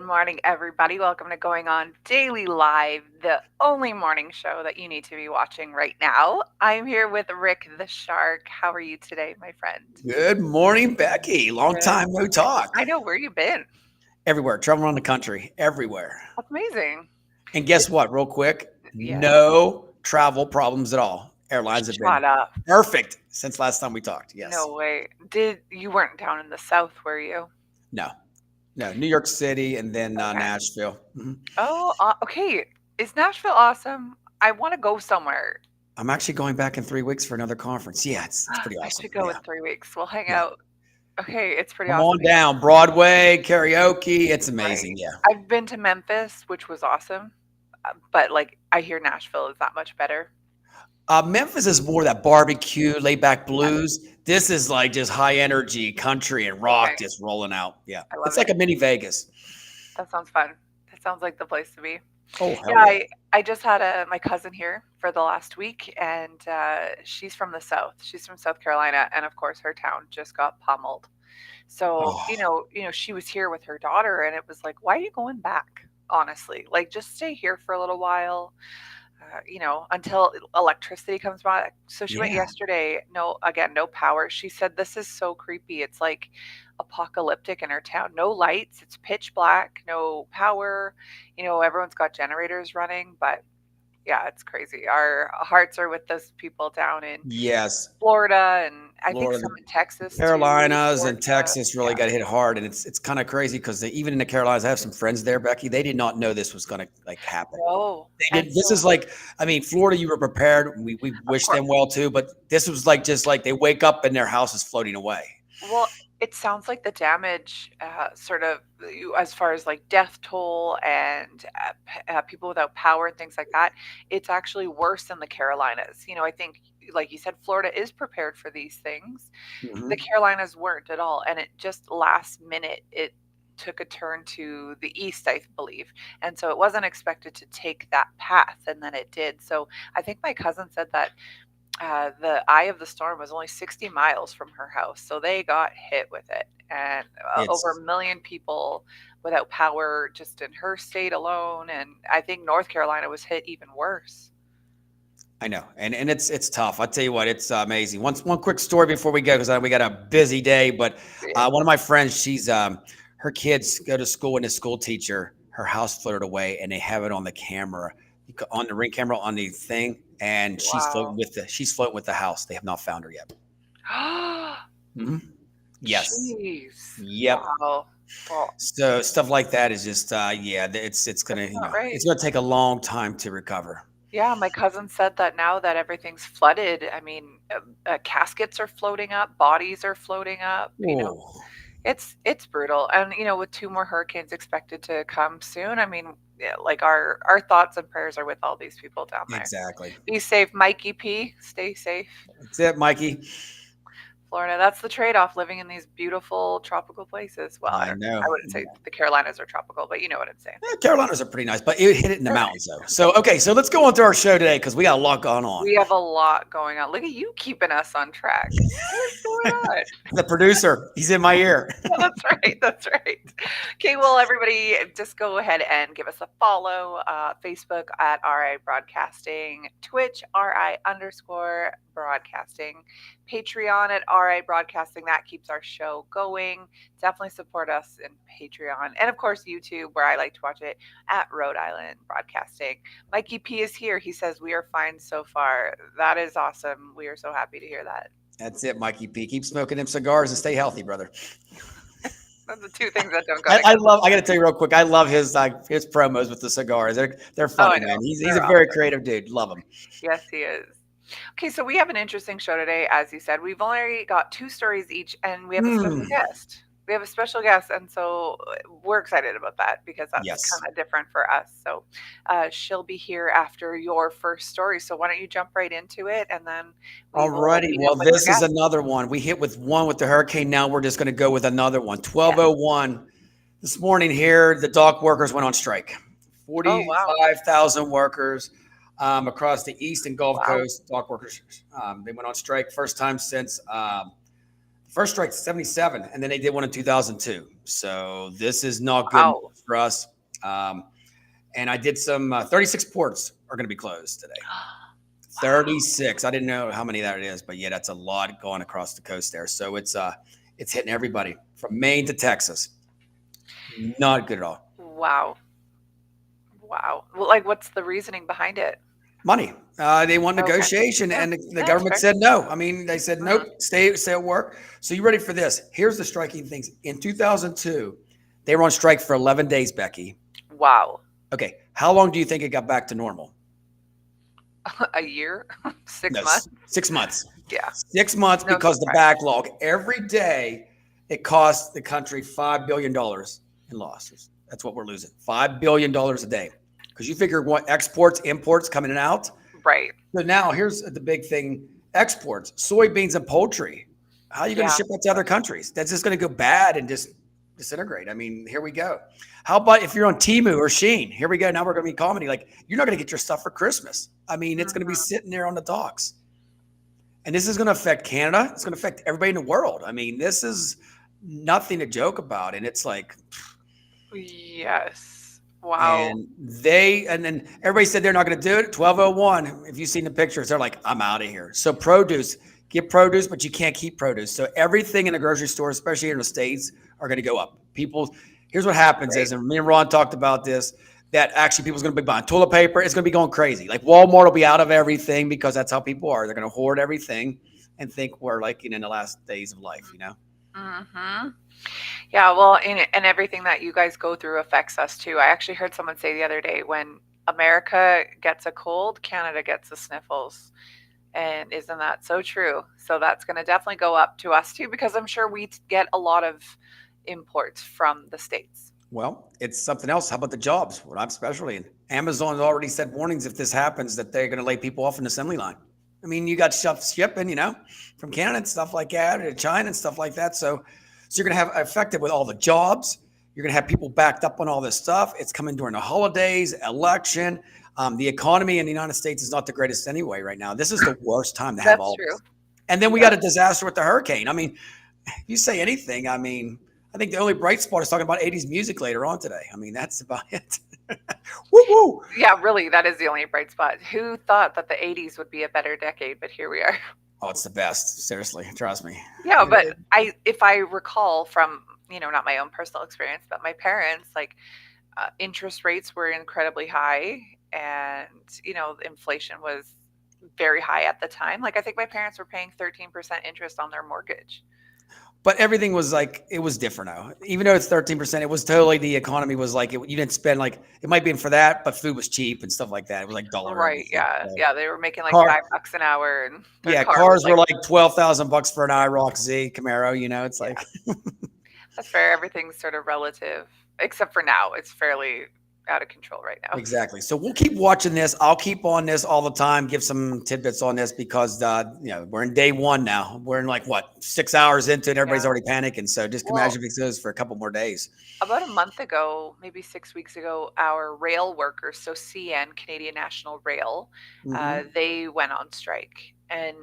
morning, everybody. Welcome to Going On Daily Live, the only morning show that you need to be watching right now. I'm here with Rick the Shark. How are you today, my friend? Good morning, Becky. Long Good time no morning. talk. I know where you've been. Everywhere, traveling around the country, everywhere. That's amazing. And guess what, real quick? Yeah. No travel problems at all. Airlines have been Shut up. perfect since last time we talked. Yes. No way. Did you weren't down in the South, were you? No, no. New York City and then Okay. Nashville. Oh, okay. Is Nashville awesome? I want to go somewhere. I'm actually going back in 3 weeks for another conference. Yeah, it's pretty I awesome. should go in Yeah, 3 weeks. We'll hang yeah. out. Okay, it's pretty Come awesome. on down. Broadway, karaoke. It's amazing. Right. Yeah. I've been to Memphis, which was awesome, but, like, I hear Nashville is that much better. Memphis is more that barbecue, laid back Yeah, blues. This is like just high energy country and okay, rock just rolling out. Yeah. I love It's like it. a mini Vegas. That sounds fun. That sounds like the place to be. Oh, Yeah, hell yeah. I just had my cousin here for the last week, and she's from the South. She's from South Carolina, and of course, her town just got pummeled. So, Oh, she was here with her daughter, and it was like, why are you going back? Honestly, like, just stay here for a little while. Until electricity comes back. So she went yeah. yesterday. No, again, no power. She said this is so creepy. It's like apocalyptic in her town. No lights. It's pitch black. No power. Everyone's got generators running, but yeah, it's crazy. Our hearts are with those people down in Yes. Florida, and I think Florida, some in Texas too. Carolinas and Georgia. Texas Yeah. really got hit hard, and it's kind of crazy because even in the Carolinas, I have some friends there, Becky. They did not know this was going to like happen. No. They And did. This so, is like, I mean, Florida, you were prepared. We of wish course. them well too, but this was like just like they wake up and their house is floating away. Well, it sounds like the damage, sort of, as far as like death toll and people without power and things like that, it's actually worse than the Carolinas. I think, like you said, Florida is prepared for these things. The Hmm. Carolinas weren't at all. And it just last minute, it took a turn to the east, I believe. And so it wasn't expected to take that path. And then it did. So I think my cousin said that the eye of the storm was only 60 miles from her house, so they got hit with it. And over It's a million people without power just in her state alone. And I think North Carolina was hit even worse. I know, and it's tough. I'll tell you what, it's amazing. One quick story before we go because we got a busy day. But Yeah. one of my friends, she's her kids go to school, and the school teacher, her house floated away, and they have it on the camera, on the ring camera on the thing, and Wow. she's floating with the house. They have not found her yet. Hmm. Yes. Jeez. Yep. Wow. Well, So stuff like that is just yeah, it's that's gonna not right. it's gonna take a long time to recover. Yeah, my cousin said that now that everything's flooded, I mean, caskets are floating up, bodies are floating up. Oh, It's brutal, and, with 2 more hurricanes expected to come soon, I mean, yeah, like, our thoughts and prayers are with all these people down there. exactly. Be safe, Mikey P. Stay safe. That's it, Mikey. Florida, that's the trade-off living in these beautiful tropical places. Well, I I know. wouldn't say the Carolinas are tropical, but you know what I'm saying. Carolinas are pretty nice, but it hit it in the They're mountains though. So okay, so let's go on to our show today because we got a lot going on. We have a lot going on. Look at you keeping us on track. What's going on? The producer, he's in my ear. Yeah, that's right. That's right. Okay, well, everybody, just go ahead and give us a follow. Facebook at RI Broadcasting, Twitch RI_broadcasting, Patreon at RI Broadcasting. That keeps our show going. Definitely support us in Patreon. And of course, YouTube, where I like to watch it, at Rhode Island Broadcasting. Mikey P is here. He says, "We are fine so far." That is awesome. We are so happy to hear that. That's it, Mikey P. Keep smoking them cigars and stay healthy, brother. Those are the two things that don't go together. I got to tell you real quick. I love his promos with the cigars. They're Oh, I funny, man. know. He's a They're very awesome. creative dude. Love him. Yes, he is. Okay, so we have an interesting show today, as you said. We've only got 2 stories each, and we have a special Hmm. guest. We have a special guest, and so we're excited about that because that's Yes. kind of different for us. So she'll be here after your first story. So why don't you jump right into it, and then we will Alrighty. meet up Well, with your this is guest. another one. We hit with one with the hurricane. Now we're just going to go with another one. Yeah. 12:01 this morning here, the dock workers went on strike. Oh, wow. 45,000 workers across the East and Gulf Wow. Coast, dock workers. They went on strike first time since First strike 77, and then they did one in 2002. So this is not good Wow. news for us. Um, and I did some 36 ports are going to be closed today. Wow. 36. I didn't know how many that is, but yeah, that's a lot going across the coast there. So it's hitting everybody from Maine to Texas. Not good at all. Wow. Wow. Well, like, what's the reasoning behind it? Money. They want Okay. negotiation, Yeah. and the That's government fair. said no. I mean, they said nope, Mhm. stay at work. So you ready for this? Here's the striking things. In 2002, they were on strike for 11 days, Becky. Wow. Okay, how long do you think it got back to normal? A year? No, 6 months? 6 months. Yeah. 6 months No because the surprise. backlog every day it costs the country $5 billion in losses. That's what we're losing. $5 billion a day. Because you figure what exports, imports coming in and out. Right. So now here's the big thing: exports, soybeans and poultry. How are you going to Yeah. ship that to other countries? That's just going to go bad and just disintegrate. I mean, here we go. How about if you're on Timu or Sheen? Here we go. Now we're going to be comedy. Like you're not going to get your stuff for Christmas. I mean, it's going to be Mhm. sitting there on the docks. And this is going to affect Canada. It's going to affect everybody in the world. I mean, this is nothing to joke about. And it's like, Yes. Wow. and then everybody said they're not going to do it. 1201. If you've seen the pictures, they're like, I'm out of here. So produce, get produce, but you can't keep produce. So everything in the grocery store, especially here in the States, are going to go up. People, here's what happens Right. is, and me and Ron talked about this, that actually people's going to be buying toilet paper. It's going to be going crazy. Like Walmart will be out of everything because that's how people are. They're going to hoard everything and think we're like in the last days of life, you know? Mhm. Yeah, well, and everything that you guys go through affects us too. I actually heard someone say the other day, when America gets a cold, Canada gets the sniffles. And isn't that so true? So that's going to definitely go up to us too, because I'm sure we get a lot of imports from the States. Well, it's something else. How about the jobs? What I'm especially in. Amazon already said warnings if this happens that they're going to lay people off an assembly line. I mean, you got stuff shipping, from Canada and stuff like that, or China and stuff like that. So you're going to have affected with all the jobs. You're going to have people backed up on all this stuff. It's coming during the holidays, election. The economy in the United States is not the greatest anyway right now. This is the worst time to have That's all true. this. And then we got That's a disaster with the hurricane. I mean, you say anything, I mean, I think the only bright spot is talking about 80s music later on today. I mean, that's about it. Woo woo. Yeah, really, that is the only bright spot. Who thought that the 80s would be a better decade, but here we are. Oh, it's the best. Seriously, trust me. Yeah, but if I recall from, not my own personal experience, but my parents, like, interest rates were incredibly high, and inflation was very high at the time. Like, I think my parents were paying 13% interest on their mortgage. But everything was like it was different now. Even though it's 13%, it was totally the economy was like you didn't spend like it might be for that, but food was cheap and stuff like that. It was like dollar Right, everything. yeah, So yeah, they were making like car, $5 an hour, and their yeah, car was cars were like, like 12,000 bucks for an IROC Z Camaro. It's yeah, like that's fair. Everything's sort of relative, except for now. It's fairly out of control right now. exactly. So we'll keep watching this. I'll keep on this all the time. Give some tidbits on this because we're in day one now. We're in like what 6 hours into it. Everybody's Yeah. already panicking. So just Well, imagine if it goes for a couple more days. about a month ago, maybe 6 weeks ago, our rail workers, so CN, Canadian National Rail, Hmm. they went on strike. And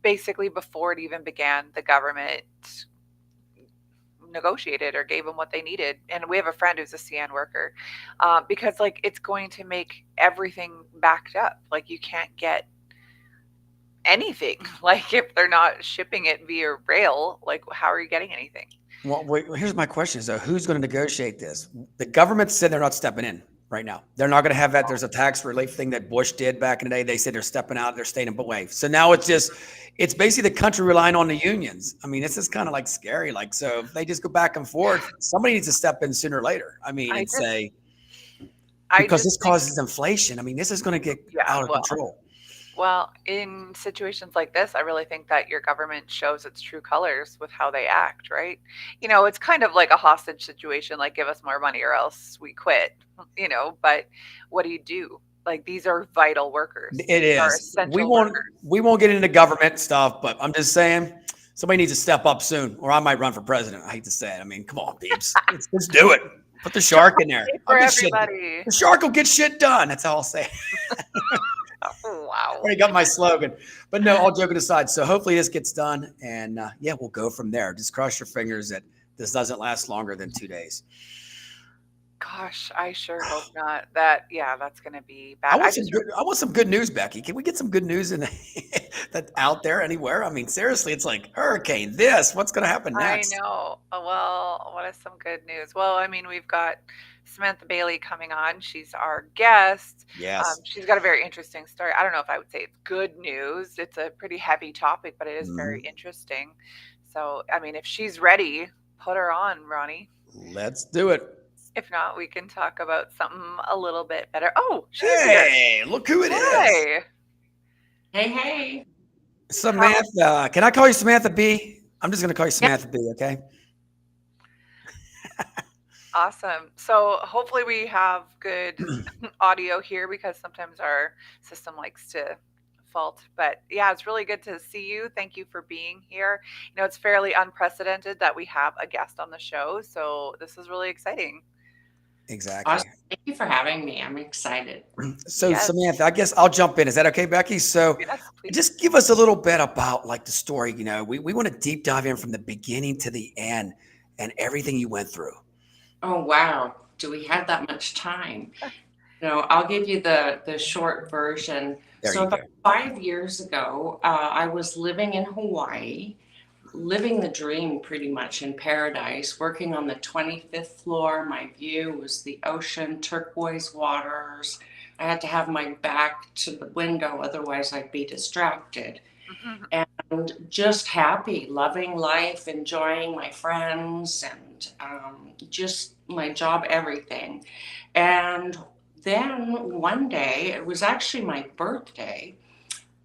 basically, before it even began, the government negotiated or gave them what they needed. And we have a friend who's a CN worker, because like it's going to make everything backed up. Like you can't get anything. Like if they're not shipping it via rail, like how are you getting anything? Well, wait, here's my question: is who's going to negotiate this? The government said they're not stepping in right now. They're not going to have that. There's a tax relief thing that Bush did back in the day. They said they're stepping out. They're staying away. So now it's basically the country relying on the unions. I mean, this is kind of like scary. Like, so if they just go back and forth, somebody needs to step in sooner or later. I mean, I and just say I because just this think, causes inflation. I mean, this is going to get yeah, out of control. well, in situations like this, I really think that your government shows its true colors with how they act, right? It's kind of like a hostage situation, like give us more money or else we quit, but what do you do? Like these are vital workers. It These are is. We essential won't workers. we won't get into government stuff, but I'm just saying somebody needs to step up soon, or I might run for president. I hate to say it. I mean, come on, peeps, let's do it. Put the shark in there. Pray I'll for get shit. everybody. The shark will get shit done. That's all I'll say. Wow. Already got my slogan. But no, all joking aside. So hopefully this gets done, and yeah, we'll go from there. Just cross your fingers that this doesn't last longer than 2 days. Gosh, I sure hope not. That yeah, that's gonna be I bad. want some good. I want some good news, Becky. Can we get some good news in that out there anywhere? I mean, seriously, it's like hurricane. This. What's going to happen I next? know. Well, what is some good news? Well, I mean, we've got Samantha Bailey coming on. She's our guest. Yes. She's got a very interesting story. I don't know if I would say it's good news. It's a pretty heavy topic, but it is very Mhm. interesting. So, I mean, if she's ready, put her on, Ronnie. Let's do it. If not, we can talk about something a little bit better. Oh, she's here. Hey, look who it is. Hi. Hey, hey. How Samantha. Can I call you Samantha B? I'm just going to call you Yeah. Samantha B, okay? awesome. So, hopefully, we have good audio here because sometimes our system likes to fault. But yeah, it's really good to see you. Thank you for being here. You know, it's fairly unprecedented that we have a guest on the show. So, this is really exciting. Exactly. Awesome. Thank you for having me. I'm excited. So Yes. Samantha, I guess I'll jump in. Is that okay, Becky? So Yes, please. just give us a little bit about like the story. We want to deep dive in from the beginning to the end and everything you went through. Oh, wow. Do we have that much time? No, I'll give you the short version. There So you go. about 5 years ago, I was living in Hawaii, living the dream pretty much in paradise, working on the 25th floor. My view was the ocean, turquoise waters. I had to have my back to the window, otherwise I'd be distracted. Mhm. And just happy, loving life, enjoying my friends, and just my job, everything. And then one day, it was actually my birthday,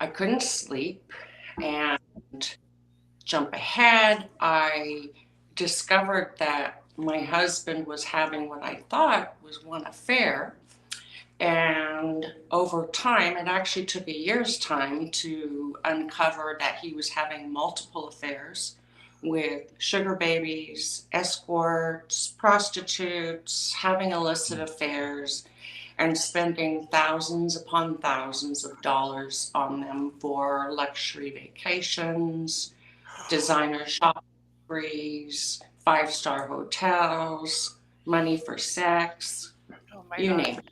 I couldn't sleep. And jump ahead, I discovered that my husband was having what I thought was one affair. And over time, it actually took a year's time to uncover that he was having multiple affairs with sugar babies, escorts, prostitutes, having illicit affairs, and spending thousands upon thousands of dollars on them for luxury vacations, designer shopping sprees, five-star hotels, money for sex, Oh my you gosh. name it.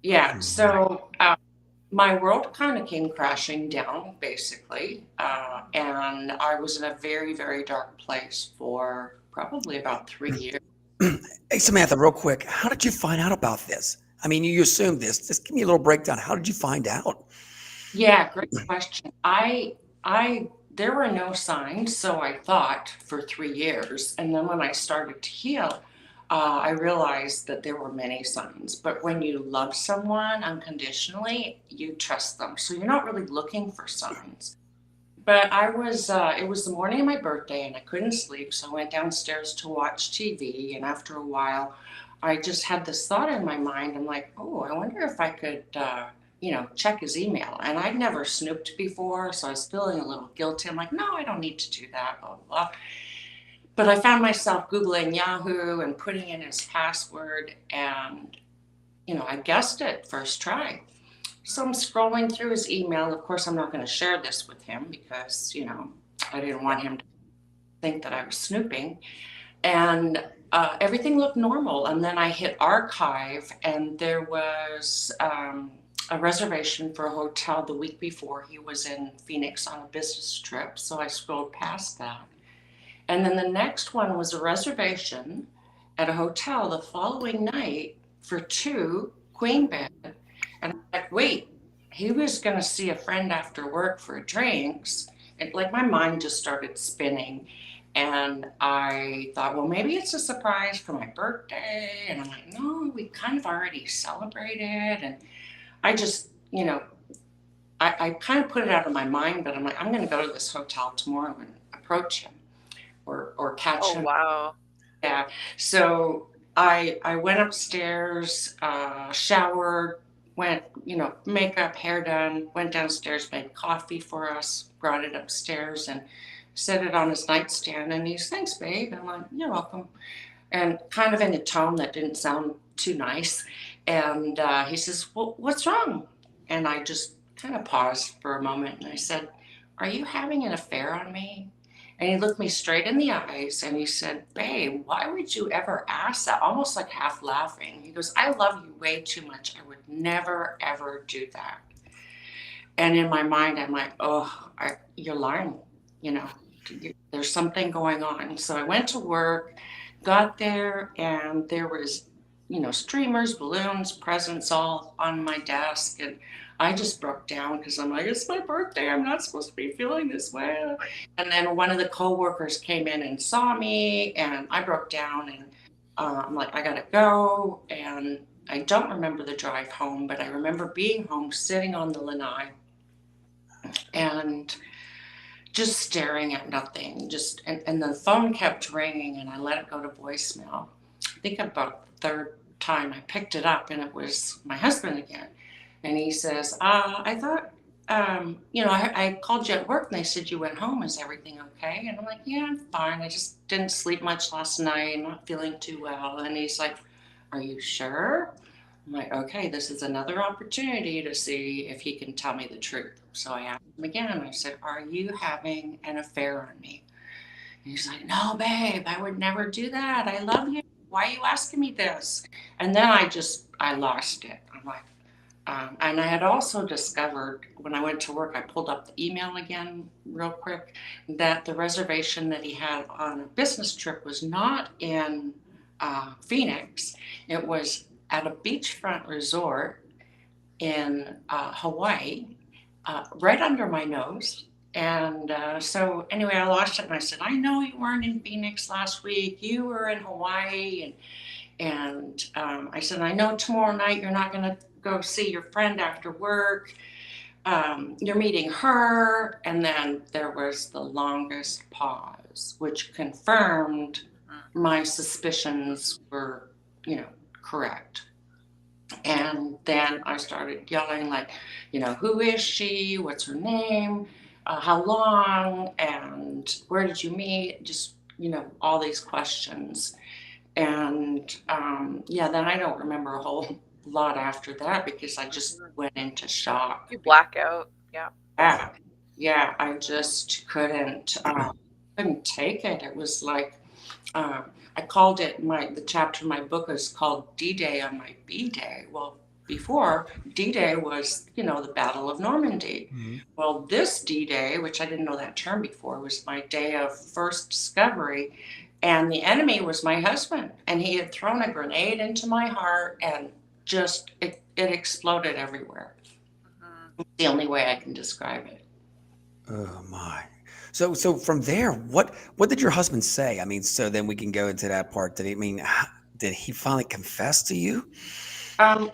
Yeah, so my world kind of came crashing down, basically, and I was in a very, very dark place for probably about 3 years. Hey Samantha, real quick, how did you find out about this? I mean, you assumed this. Just give me a little breakdown. How did you find out? Yeah, great question. There were no signs, so I thought for 3 years, and then when I started to heal, I realized that there were many signs. But when you love someone unconditionally, you trust them, so you're not really looking for signs. But it was the morning of my birthday and I couldn't sleep. So I went downstairs to watch TV. And after a while, I just had this thought in my mind. I'm like, oh, I wonder if I could, check his email. And I'd never snooped before. So I was feeling a little guilty. I'm like, no, I don't need to do that, blah, blah, blah. But I found myself Googling Yahoo and putting in his password. And, I guessed it first try. So I'm scrolling through his email. Of course, I'm not going to share this with him because, I didn't want him to think that I was snooping. And everything looked normal. And then I hit archive, and there was a reservation for a hotel the week before. He was in Phoenix on a business trip. So I scrolled past that. And then the next one was a reservation at a hotel the following night for two queen beds. And I'm like, wait, he was going to see a friend after work for drinks. And like my mind just started spinning. And I thought, well, maybe it's a surprise for my birthday. And I'm like, no, we kind of already celebrated. And I just, I kind of put it out of my mind, but I'm like, I'm going to go to this hotel tomorrow and approach him or catch Oh him. wow. Yeah. So I went upstairs, showered, went, makeup, hair done, went downstairs, made coffee for us, brought it upstairs and set it on his nightstand. And he's, thanks, babe. I'm like, you're welcome. And kind of in a tone that didn't sound too nice. And he says, well, what's wrong? And I just kind of paused for a moment and I said, "Are you having an affair on me?" And he looked me straight in the eyes and he said, "Babe, why would you ever ask that?" Almost like half laughing. He goes, "I love you way too much. I would never, ever do that." And in my mind, I'm like, "Oh, you're lying. You know, there's something going on." So I went to work, got there, and there was, streamers, balloons, presents all on my desk. And I just broke down because I'm like, it's my birthday. I'm not supposed to be feeling this way. And then one of the coworkers came in and saw me, and I broke down. And I'm like, I gotta go. And I don't remember the drive home, but I remember being home, sitting on the lanai, and just staring at nothing. And the phone kept ringing, and I let it go to voicemail. I think about the third time I picked it up, and it was my husband again. And he says, I thought, I called you at work and they said you went home. Is everything okay? And I'm like, yeah, I'm fine. I just didn't sleep much last night. I'm not feeling too well. And he's like, are you sure? I'm like, okay, this is another opportunity to see if he can tell me the truth. So I asked him again. I said, are you having an affair on me? And he's like, no, babe, I would never do that. I love you. Why are you asking me this? And then I lost it. I'm like, and I had also discovered when I went to work, I pulled up the email again real quick, that the reservation that he had on a business trip was not in Phoenix. It was at a beachfront resort in Hawaii, right under my nose. And so, anyway, I lost it and I said, I know you weren't in Phoenix last week. You were in Hawaii. And I said, I know tomorrow night you're not going to go see your friend after work. You're meeting her. And then there was the longest pause, which confirmed my suspicions were, correct. And then I started yelling, like, who is she? What's her name? How long? And where did you meet? Just, all these questions. And yeah, then I don't remember a whole lot after that because I just went into shock. You black out. Yeah. Yeah, yeah, I just couldn't take it. It was like uh, I called it the chapter of my book is called D-Day on my B-Day. Well, before D-Day was, the Battle of Normandy. Mhm. Well, this D-Day, which I didn't know that term before, was my day of first discovery. And the enemy was my husband. And he had thrown a grenade into my heart and just, it exploded everywhere. Mhm. The only way I can describe it. Oh my. So from there, what did your husband say? I mean, so then we can go into that part. Did he finally confess to you?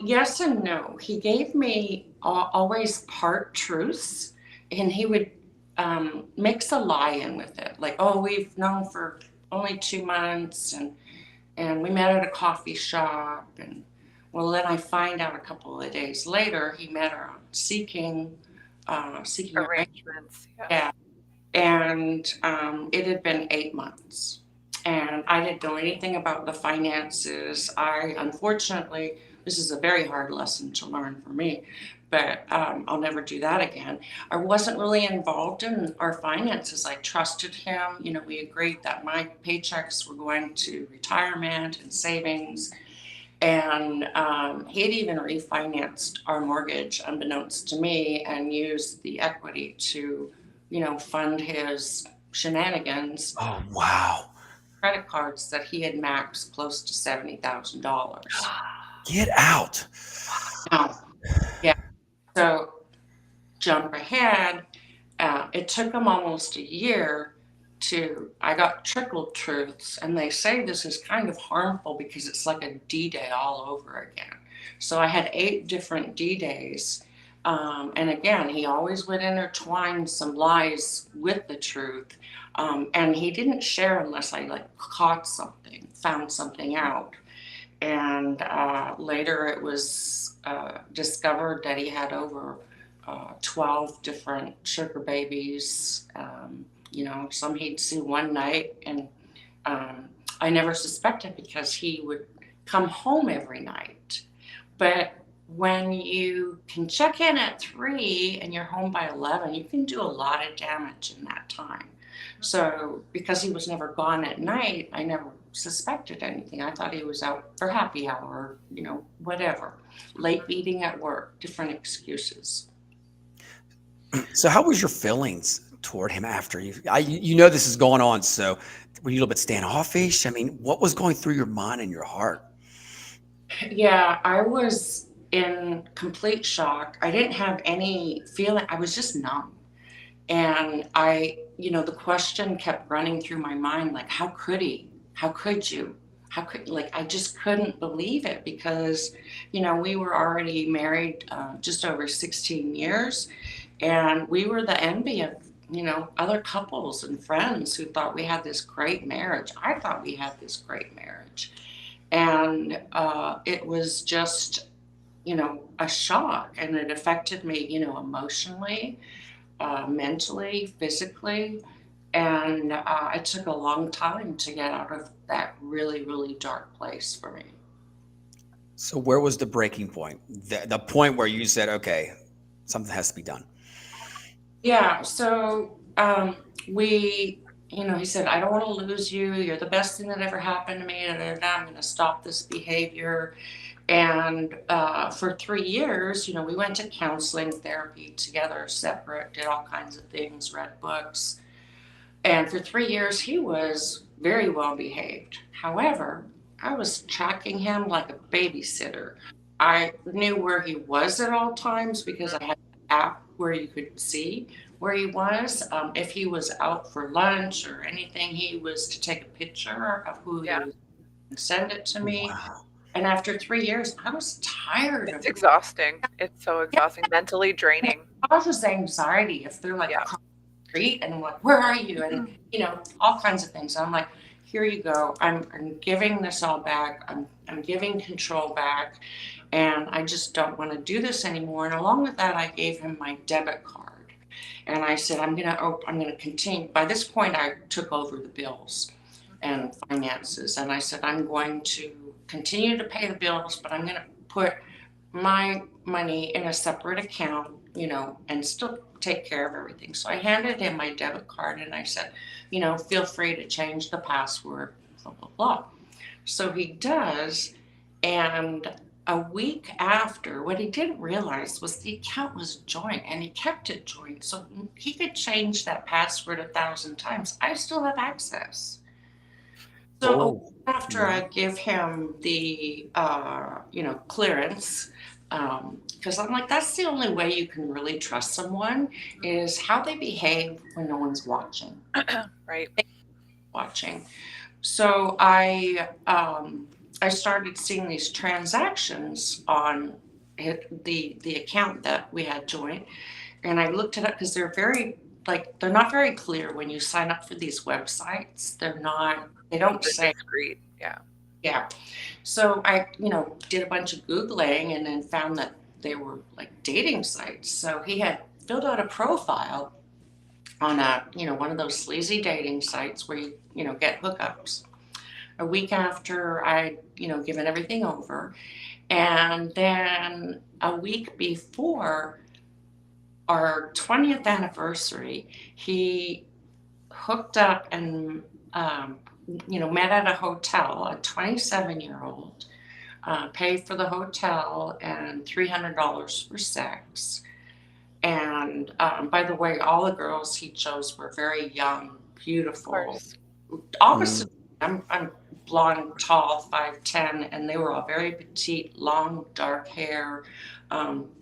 Yes and no. He gave me always part truths, and he would mix a lie in with it. Like, oh, we've known for only 2 months, and we met at a coffee shop, and well, then I find out a couple of days later he met her on seeking a ring. Arrangements. Yeah. Yeah, and it had been 8 months. And I didn't know anything about the finances. Unfortunately, this is a very hard lesson to learn for me, but I'll never do that again. I wasn't really involved in our finances. I trusted him. We agreed that my paychecks were going to retirement and savings. And he had even refinanced our mortgage, unbeknownst to me, and used the equity to, fund his shenanigans. Oh wow. Credit cards that he had maxed close to $70,000. Get out. Now, yeah. So jump ahead. It took him almost a year I got trickled truths, and they say this is kind of harmful because it's like a D-Day all over again. So I had 8 different D-Days. And again, he always would intertwine some lies with the truth. And he didn't share unless I caught something, found something out. And later it was discovered that he had over 12 different sugar babies. Some he'd see one night, and I never suspected because he would come home every night. But when you can check in at 3 and you're home by 11, you can do a lot of damage in that time. So, because he was never gone at night, I never suspected anything. I thought he was out for happy hour, whatever. Late meeting at work, different excuses. So how was your feelings toward him after you know this is going on? So were you a little bit standoffish? I mean, what was going through your mind and your heart? Yeah, I was in complete shock. I didn't have any feeling, I was just numb. And the question kept running through my mind, like, how could he? How could you? How could, like, I just couldn't believe it because, we were already married just over 16 years, and we were the envy of, other couples and friends who thought we had this great marriage. I thought we had this great marriage. And it was just, a shock, and it affected me, emotionally, mentally, physically, and it took a long time to get out of that really, really dark place for me. So where was the breaking point? The point where you said, okay, something has to be done. Yeah, so he said, I don't want to lose you. You're the best thing that ever happened to me. And I'm going to stop this behavior. And for 3 years, we went to counseling, therapy together, separate, did all kinds of things, read books. And for 3 years, he was very well behaved. However, I was tracking him like a babysitter. I knew where he was at all times because I had an app where you could see where he was. If he was out for lunch or anything, he was to take a picture of who he Yeah. was and send it to me. Wow. And after 3 years, I was tired It's of it. exhausting. It's so exhausting, mentally draining. Causes anxiety if they're like Yeah. across the street and I'm like, where are you? And all kinds of things. I'm like, here you go. I'm giving this all back. I'm giving control back, and I just don't want to do this anymore. And along with that, I gave him my debit card, and I said, I'm gonna continue. By this point, I took over the bills and finances, and I said, I'm going to continue to pay the bills, but I'm going to put my money in a separate account, and still take care of everything. So I handed him my debit card and I said, feel free to change the password, blah, blah, blah. So he does. And a week after, what he didn't realize was the account was joint and he kept it joint. So he could change that password 1,000 times. I still have access. So a week Oh, after I give him the, clearance, because I'm like, that's the only way you can really trust someone is how they behave when no one's Right. watching. So I started seeing these transactions on the account that we had joint, and I looked it up because they're not very clear when you sign up for these websites. They don't They're say. discreet. Yeah. Yeah. So I, did a bunch of Googling and then found that they were like dating sites. So he had filled out a profile on one of those sleazy dating sites where you get hookups. A week after I'd, given everything over. And then a week before our 20th anniversary, he hooked up and, met at a hotel, a 27-year-old, paid for the hotel and $300 for sex. And by the way, all the girls he chose were very young, Of beautiful, course. opposite. I'm blonde, tall, 5'10", and they were all very petite, long, dark hair,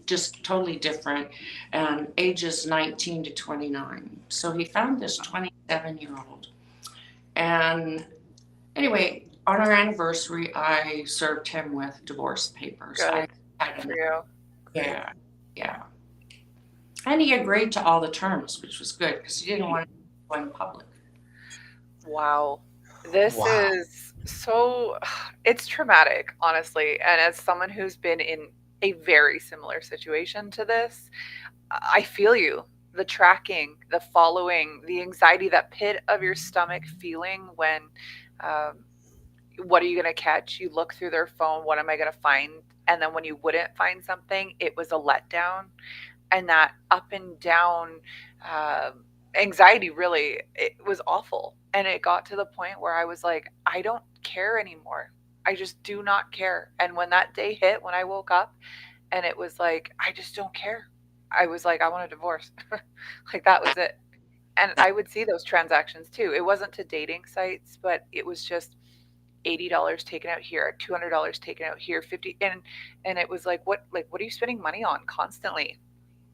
just totally different, and ages 19 to 29. So he found this 27-year-old. And anyway, on our anniversary, I served him with divorce papers. I Good. had Good an, for you. yeah, yeah. And he agreed to all the terms, which was good because he didn't want to go in public. Wow. This wow. is so, it's traumatic, honestly. And as someone who's been in a very similar situation to this, I feel you. The tracking, the following, the anxiety, that pit of your stomach feeling when, um, what are you going to catch? You look through their phone, what am I going to find? and then when you wouldn't find something, it was a letdown. And that up and down anxiety, really, it was awful. And it got to the point where I was like, I don't care anymore. I just do not care. And when that day hit, when I woke up and it was like, I just don't care, I was like, I want a divorce. Like, that was it. And I would see those transactions too. It wasn't to dating sites, but it was just $80 taken out here, $200 taken out here, 50, and it was like what are you spending money on constantly?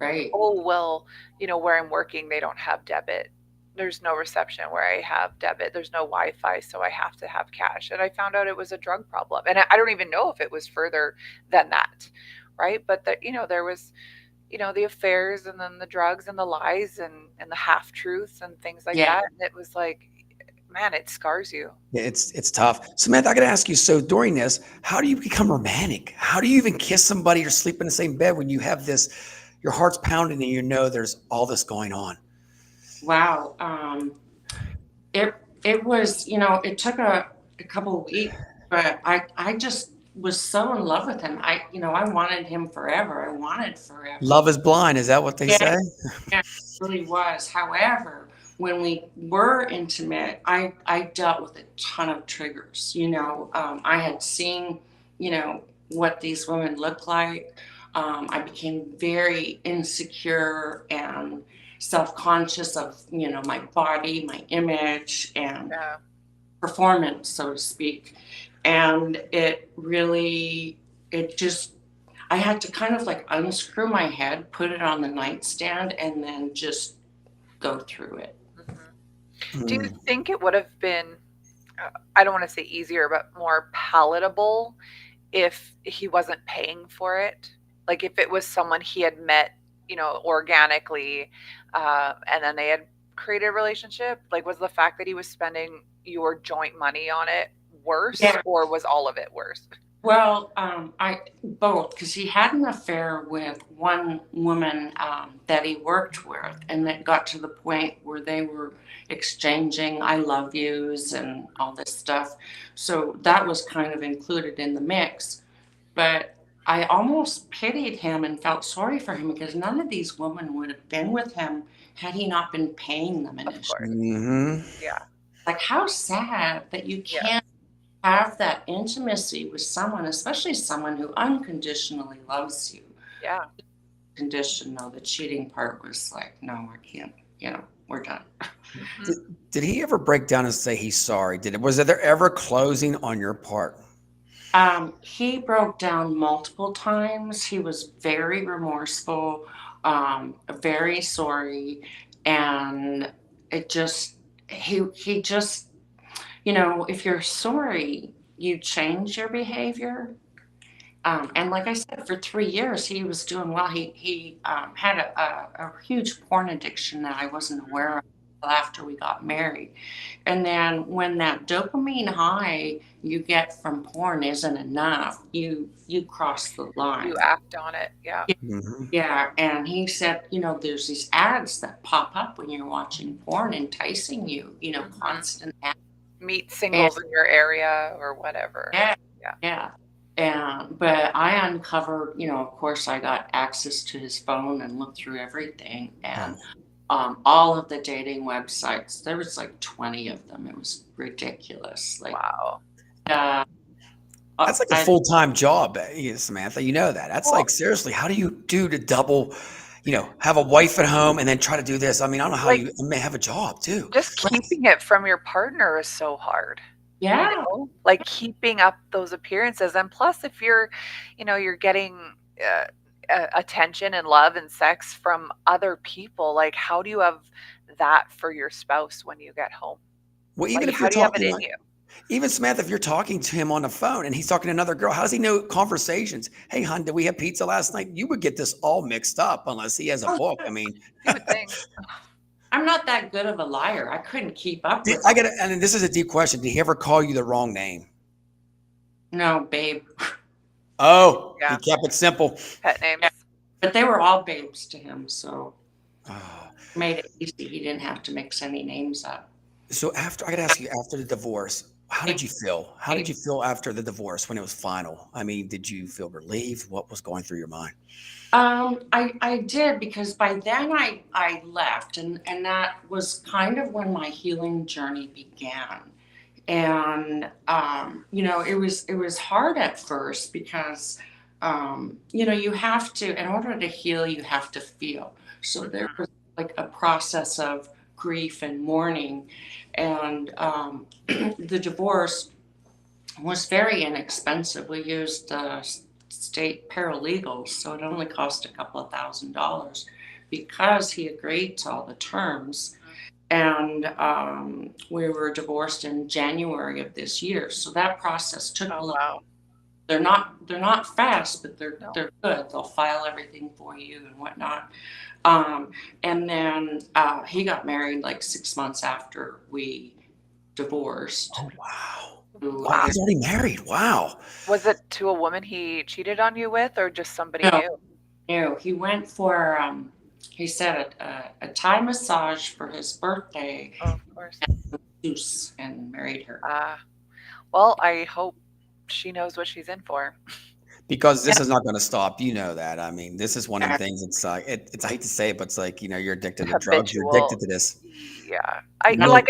Right. Oh, well, where I'm working, they don't have debit. There's no reception where I have debit. There's no Wi-Fi, so I have to have cash. And I found out it was a drug problem. And I don't even know if it was further than that, right? But there was, the affairs and then the drugs and the lies and the half truths and things like Yeah. that. And it was like, man, it scars you. Yeah, it's tough. Samantha, I got to ask you. So during this, how do you become romantic? How do you even kiss somebody or sleep in the same bed when you have this, your heart's pounding and you know there's all this going on? Wow. It was, it took a couple of weeks, but I just was so in love with him. I wanted him forever. I wanted forever. Love is blind. Is that what they Yeah, say? yeah, it really was. However, when we were intimate, I dealt with a ton of triggers. I had seen, what these women look like. I became very insecure and self-conscious of, my body, my image, and Yeah. performance, so to speak. And it really, it just, I had to kind of like unscrew my head, put it on the nightstand, and then just go through it. Mhm. Do you Mm. think it would have been, I don't want to say easier, but more palatable if he wasn't paying for it? Like, if it was someone he had met, organically, and then they had created a relationship, like, was the fact that he was spending your joint money on it worse, Yeah. or was all of it worse? Well, I both, because he had an affair with one woman that he worked with, and it got to the point where they were exchanging "I love yous" and all this stuff. So that was kind of included in the mix. But I almost pitied him and felt sorry for him because none of these women would have been with him had he not been paying them Of initially. course. Hmm. Yeah. Like, how sad that you Yeah. can't have that intimacy with someone, especially someone who unconditionally loves you. Yeah. Condition, though, the cheating part was like, no, I can't, we're done. Mhm. Did he ever break down and say he's sorry? Was there ever closing on your part? He broke down multiple times. He was very remorseful, very sorry, and it just he just, if you're sorry, you change your behavior. And like I said, for 3 years he was doing well. He had a huge porn addiction that I wasn't aware of until after we got married. And then when that dopamine high you get from porn isn't enough, you cross the line. You act on it. Yeah. Hmm. Yeah, and he said, there's these ads that pop up when you're watching porn enticing you, Mhm. constant ads. Meet And singles in your area or whatever. yeah, Yeah. yeah. And but I uncovered, of course I got access to his phone and looked through everything, Oh, and all of the dating websites, there was like 20 of them. It was ridiculous. Like Wow. uh, that's like a I full-time job, Samantha. You know that. That's well, like, seriously, how do you do to double, have a wife at home and then try to do this? I mean, I don't know how Like, you may have a job too. just keeping it from your partner is so hard, yeah, like keeping up those appearances. And plus, if you're getting attention and love and sex from other people, like, how do you have that for your spouse when you get home? Well, even Like, if how you're do you have it talking in like, you? even Samantha, if you're talking to him on the phone and he's talking to another girl, how does he know conversations? Hey, hon, did we have pizza last night? You would get this all mixed up unless he has a oh, book. I mean, You would think. I'm not that good of a liar. I couldn't keep up with I all. get it. And this is a deep question. Did he ever call you the wrong name? No, babe. Oh, he Yeah. kept it simple. Pet names. Yeah, but they were all babes to him, so Oh. made it easy. He didn't have to mix any names up. So after, I got to ask you, after the divorce, How did you feel? How did you feel after the divorce when it was final? I mean, did you feel relieved? What was going through your mind? I did, because by then I left, and that was kind of when my healing journey began. And it was hard at first because you have to, in order to heal, you have to feel. So there Mhm. was like a process of grief and mourning, and the divorce was very inexpensive. We used state paralegals, so it only cost a couple of $1,000 because he agreed to all the terms. And we were divorced in January of this year. So that process took a Oh, little. wow. They're not fast, but they're No. they're good. They'll file everything for you and whatnot. And then he got married like 6 months after we divorced. Oh, wow. To Oh, Wow. he's already married. Wow. Was it to a woman he cheated on you with or just somebody no, new? no, he went for he said a Thai massage for his birthday, Oh, of course. Zeus, and married her. Ah, well, I hope she knows what she's in for. Because this is not going to stop. You know that. I mean, this is one of the Yeah, things. It's like it's. I hate to say it, but it's like you're addicted to drugs. You're addicted Habitual. to this. Yeah. You I know. like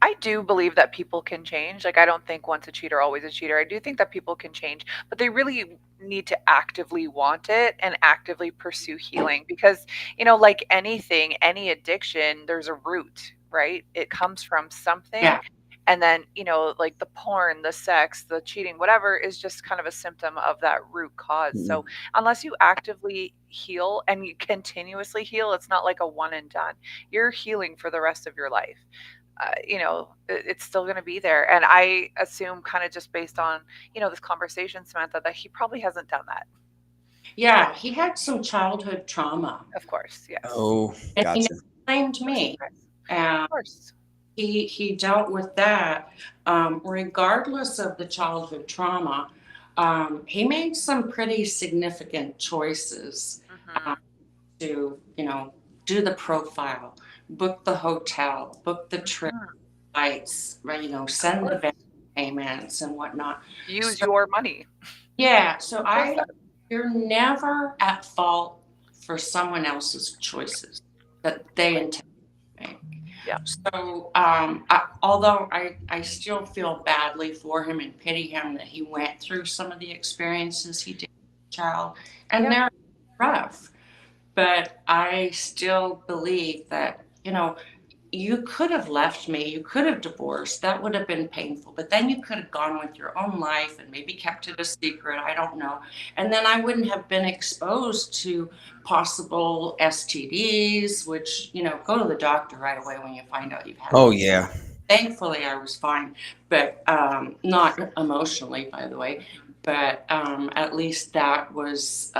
I do believe that people can change. Like I don't think once a cheater always a cheater. I do think that people can change, but they really need to actively want it and actively pursue healing because, like anything, any addiction, there's a root, right? It comes from something. yeah, And then, like the porn, the sex, the cheating, whatever is just kind of a symptom of that root cause. So, Mhm. unless you actively heal and you continuously heal, it's not like a one and done. You're healing for the rest of your life. It's still going to be there. And I assume, kind of just based on, this conversation, Samantha, that he probably hasn't done that. yeah. He had some childhood trauma, Of course. Yes. Oh, and he never gotcha. blamed No me. surprise. And Of course. he dealt with that, regardless of the childhood trauma. He made some pretty significant choices Hmm. to, do the profile, book the hotel, book the trip, Hmm. flights, right, Of send the course. van payments and whatnot. Use So your money. yeah, so Of course. you're never at fault for someone else's choices that they intend to make. Yeah. So, although I still feel badly for him and pity him that he went through some of the experiences he did as a child, and Yeah. they're rough, but I still believe that, you could have left me, you could have divorced, that would have been painful, but then you could have gone with your own life and maybe kept it a secret, I don't know. And then I wouldn't have been exposed to possible STDs, which, go to the doctor right away when you find out you've had Oh one. yeah. Thankfully, I was fine, but not emotionally, by the way, but at least that was,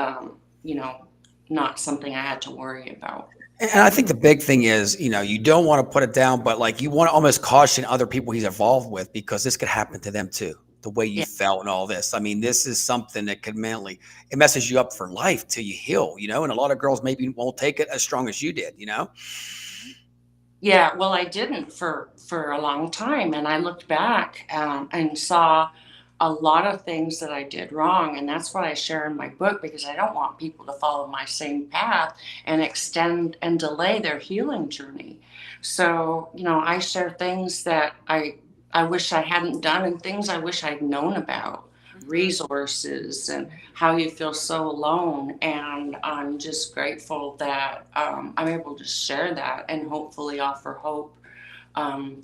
not something I had to worry about. And I think the big thing is, you don't want to put it down, but like you want to almost caution other people he's involved with because this could happen to them too. The way you Yeah. felt and all this. I mean, this is something that could mentally it messes you up for life till you heal. And a lot of girls maybe won't take it as strong as you did. Mhm. Yeah, well, I didn't for a long time, and I looked back and saw a lot of things that I did wrong, and that's what I share in my book because I don't want people to follow my same path and extend and delay their healing journey. So, I share things that I wish I hadn't done and things I wish I'd known about, Mhm. resources and how you feel so alone. And I'm just grateful that I'm able to share that and hopefully offer hope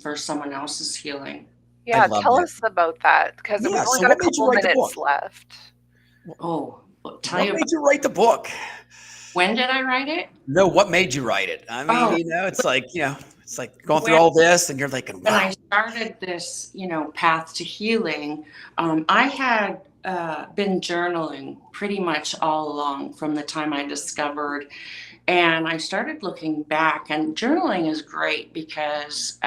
for someone else's healing. I Yeah, love tell that. us about that because we've Yeah. only So got a what made you couple write the book? minutes left. Oh, well, tell What you made about, you write the book? when did I write it? No, what made you write it? I mean, Oh, it's like going through when all this and you're thinking, when wow. I started this, path to healing, I had been journaling pretty much all along from the time I discovered. And I started looking back, and journaling is great because,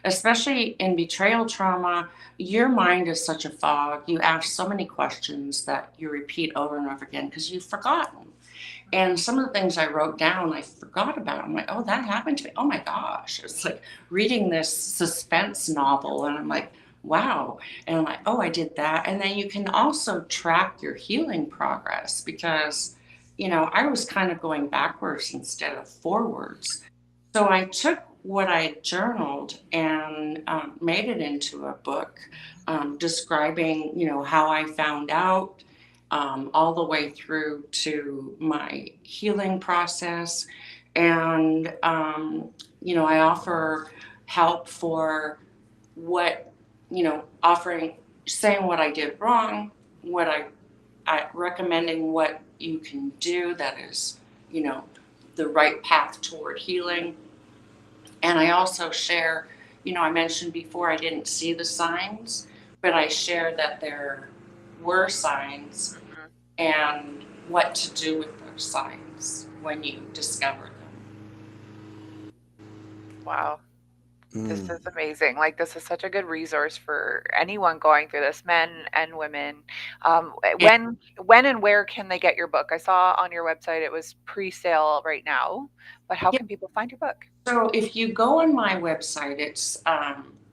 especially in betrayal trauma, your mind is such a fog. You ask so many questions that you repeat over and over again because you've forgotten. And some of the things I wrote down, I forgot about. I'm like, oh, that happened to me. Oh my gosh. It's like reading this suspense novel. And I'm like, wow. And I'm like, oh, I did that. And then you can also track your healing progress because, I was kind of going backwards instead of forwards. So I took what I journaled and made it into a book describing, how I found out all the way through to my healing process. And, I offer help for what, offering, saying what I did wrong, what I recommending what you can do that is, you know, the right path toward healing. And I also share, I mentioned before I didn't see the signs, but I share that there were signs Mhm. and what to do with those signs when you discover them. Wow. This Mm. is amazing. Like, this is such a good resource for anyone going through this, men and women. And When and where can they get your book? I saw on your website it was pre-sale right now, but how yeah, can people find your book? so if you go on my website, it's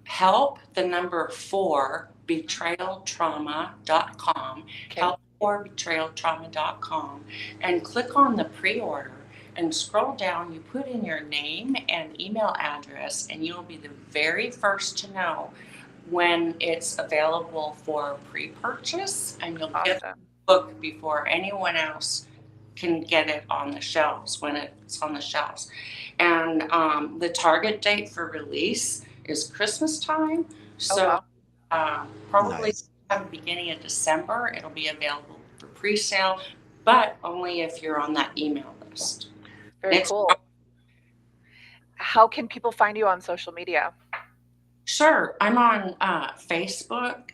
help the number 4 Mhm. betrayaltrauma.com, Okay. help 4 betrayaltrauma.com, and click on the pre-order and scroll down. You put in your name and email address, and you'll be the very first to know when it's available for pre-purchase, and you'll get the Awesome. book before anyone else can get it on the shelves when it's on the shelves. And the target date for release is Christmas time. Oh, So wow. probably Nice. at the beginning of December, it'll be available for pre sale, but only if you're on that email list. And Very it's cool. How can people find you on social media? sure, I'm on Facebook,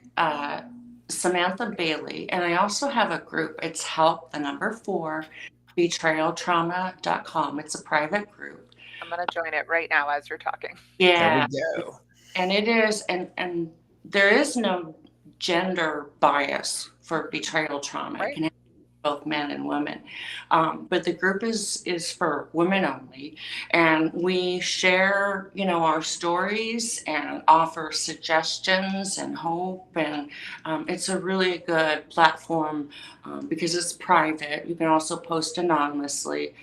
Samantha Bailey, and I also have a group. It's help the number 4 betrayaltrauma.com. It's a private group. I'm gonna join it right now as you're talking. There we Yeah, go. and it is, and there is no gender bias for betrayal trauma. It Right. can happen to both men and women, but the group is for women only, and we share, our stories and offer suggestions and hope, and it's a really good platform because it's private. You can also post anonymously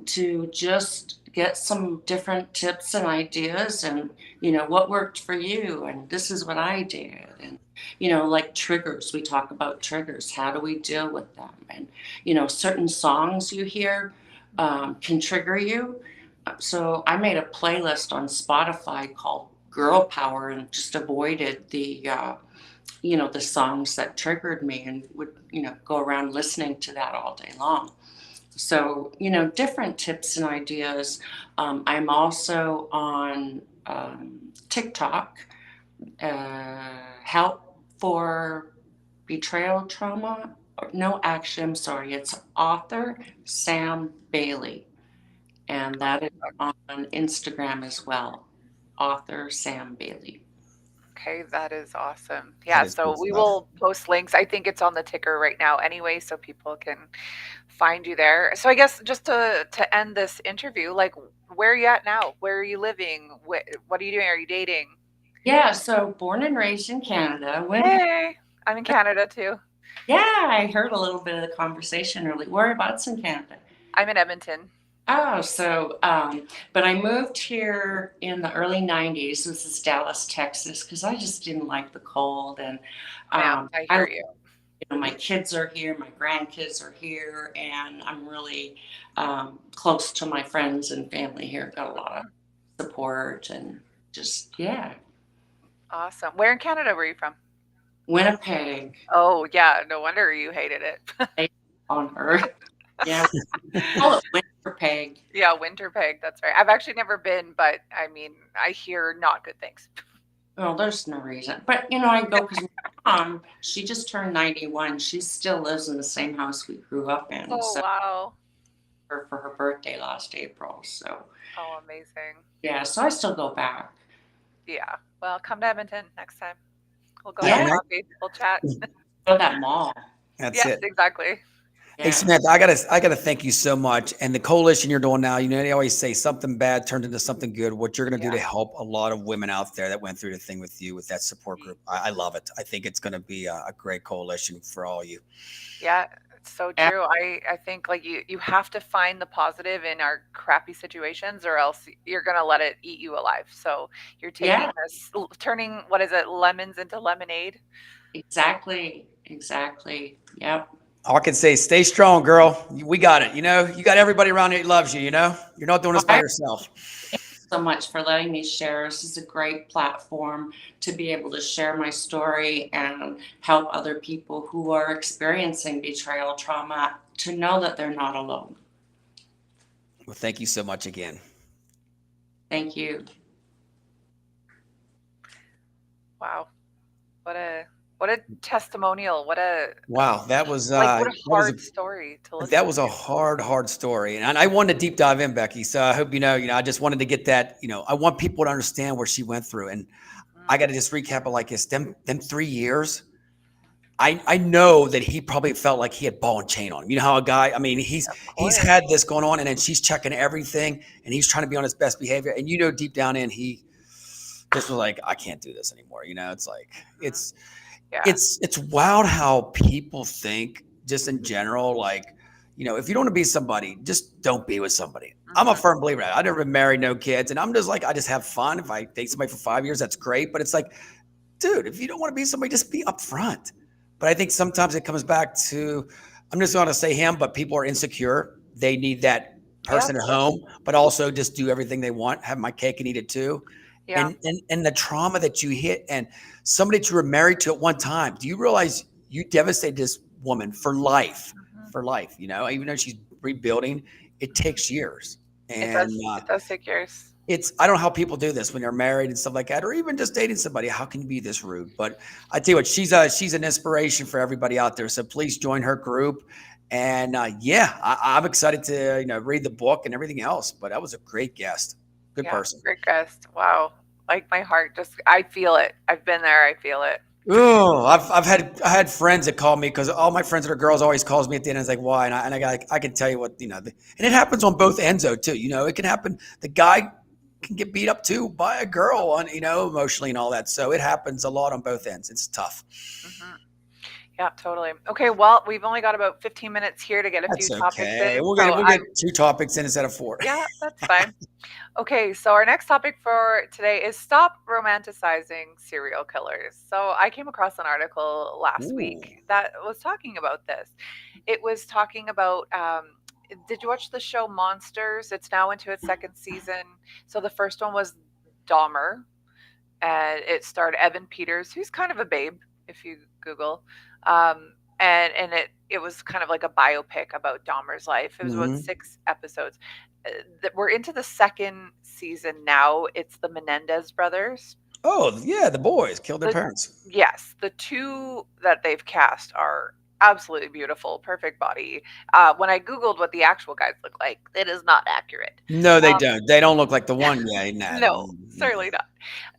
to just get some different tips and ideas and what worked for you and this is what I did. And like triggers, we talk about triggers, how do we deal with them? And certain songs you hear can trigger you. So I made a playlist on Spotify called Girl Power and just avoided the songs that triggered me and would go around listening to that all day long. So, different tips and ideas. I'm also on TikTok, help for betrayal trauma. No, actually, I'm sorry. It's author Sam Bailey, and that is on Instagram as well. Author Sam Bailey. Okay, that is awesome. That Yeah, is good so we stuff. will post links. I think it's on the ticker right now anyway, so people can find you there. So I guess just to end this interview, like, where are you at now? Where are you living? What are you doing? Are you dating? Yeah, so born and raised in Canada. Hey, I'm in Canada too. Yeah, I heard a little bit of the conversation earlier. Whereabouts in Canada? I'm in Edmonton. Oh, so, but I moved here in the early 90s. This is Dallas, Texas, because I just didn't like the cold. And Yeah, I I, hear you. my kids are here, my grandkids are here, and I'm really close to my friends and family here. Got a lot of support and just, yeah. Awesome. Where in Canada were you from? Winnipeg, Oh, yeah, no wonder you hated it. eh, on earth. Yeah, we call it Winnipeg. Yeah, Winterpeg, that's right. I've actually never been, but I mean, I hear not good things. Well, there's no reason. But, I go because my mom, she just turned 91. She still lives in the same house we grew up in. Oh, So, wow. for her birthday last April. So, Oh, amazing. yeah, so I still go back. Yeah. Well, come to Edmonton next time. We'll go Yeah, have Yeah, and coffee. We'll chat. go to that mall. that's Yes, it. exactly. Hey Yeah. Samantha, I gotta thank you so much. And the coalition you're doing now, you know, they always say something bad turned into something good. What you're gonna do Yeah. to help a lot of women out there that went through the thing with you with that support group, I love it. I think it's gonna be a great coalition for all you. Yeah, it's so Yeah. true. I think like you have to find the positive in our crappy situations or else you're going to let it eat you alive. So you're taking Yeah, this turning what is it, lemons into lemonade. exactly. Exactly. Yep. All I can say, stay strong, girl. We got it. You know, you got everybody around you that loves you. You know, you're not doing this by I yourself. so much for letting me share. This is a great platform to be able to share my story and help other people who are experiencing betrayal trauma to know that they're not alone. Well, thank you so much again. Thank you. Wow. What a what a testimonial. What a Wow, that was like what uh, a that was a hard story to that listen was a to. hard story, and I wanted to deep dive in, Becky. So I hope you know, I just wanted to get that. You know, I want people to understand where she went through, and I got Mhm. to just recap it like this: them 3 years. I know that he probably felt like he had ball and chain on him. You know how a guy, I mean, Of he's course. had this going on, and then she's checking everything, and he's trying to be on his best behavior, and you know, deep down in, he just was like, I can't do this anymore. You know, it's like Mhm. it's Yeah. it's wild how people think just in general, like, you know, if you don't want to be somebody, just don't be with somebody. I'm a Mhm. firm believer in that. I've never been married, no kids, and I'm just like, I just have fun. If I date somebody for 5 years, that's great. But it's like, dude, if you don't want to be somebody, just be upfront. But I think sometimes it comes back to, I'm just going to say him, but people are insecure. They need that Yeah, person of at course. home, but also just do everything they want, have my cake and eat it too. Yeah. And the trauma that you hit and somebody that you were married to at one time, do you realize you devastated this woman for life? Mhm. For life, you know, even though she's rebuilding, it Mhm. takes years. It And does. It does take years. it's I don't know how people do this when they're married and stuff like that, or even just dating somebody. How can you be this rude? But I tell you what, she's an inspiration for everybody out there. So please join her group. And yeah, I'm excited to read the book and everything else. But that was a great guest, good Yeah, person. great guest. Wow. Like my heart just I feel it. I've been there, I feel it. Oh, I had friends that call me because all my friends that are girls always calls me at the end. And it's like, why? I can tell you what and it happens on both ends though too. You know, it can happen. The guy can get beat up too by a girl on emotionally and all that. So it happens a lot on both ends. It's tough. Mhm. Yeah, totally. Okay, well, we've only got about 15 minutes here to get a few That's topics okay. in. We'll So get we'll I get two topics in instead of four. yeah, that's fine. Okay, so our next topic for today is stop romanticizing serial killers. So I came across an article last Ooh. week that was talking about this. It was talking about did you watch the show Monsters? It's now into its second season. So the first one was Dahmer, and it starred Evan Peters, who's kind of a babe if you Google, and it was kind of like a biopic about Dahmer's life. It was about Hmm. 6 episodes. We're into the second season now. It's the Menendez brothers. Oh yeah, the boys killed their The parents. Yes, the two that they've cast are absolutely beautiful, perfect body. When I googled what the actual guys look like, it is not accurate. No, they Um, don't. They don't look like the one. Yeah, nah, no, yeah. certainly not.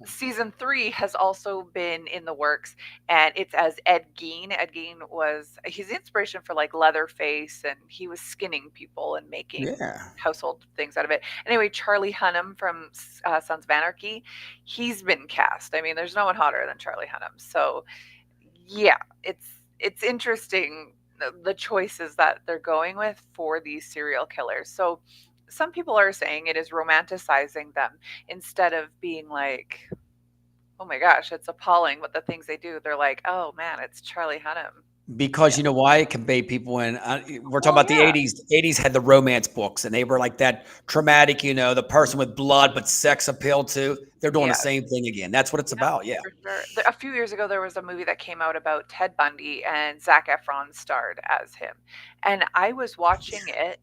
Season 3 has also been in the works, and it's as Ed Gein. Ed Gein was he's the inspiration for like Leatherface, and he was skinning people and making Yeah. household things out of it. Anyway, Charlie Hunnam from Sons of Anarchy, he's been cast. I mean, there's no one hotter than Charlie Hunnam. So yeah, it's interesting the choices that they're going with for these serial killers. So some people are saying it is romanticizing them instead of being like, "Oh my gosh, it's appalling what the things they do." They're like, "Oh man, it's Charlie Hunnam." Because Yeah. you know why it convey people in. We're talking Well, about the yeah. '80s. The '80s had the romance books, and they were like that traumatic. The person with blood but sex appeal too. They're doing the Yes. same thing again. That's what it's Yeah, about. Yeah. for sure. A few years ago, there was a movie that came out about Ted Bundy, and Zac Efron starred as him. And I was watching it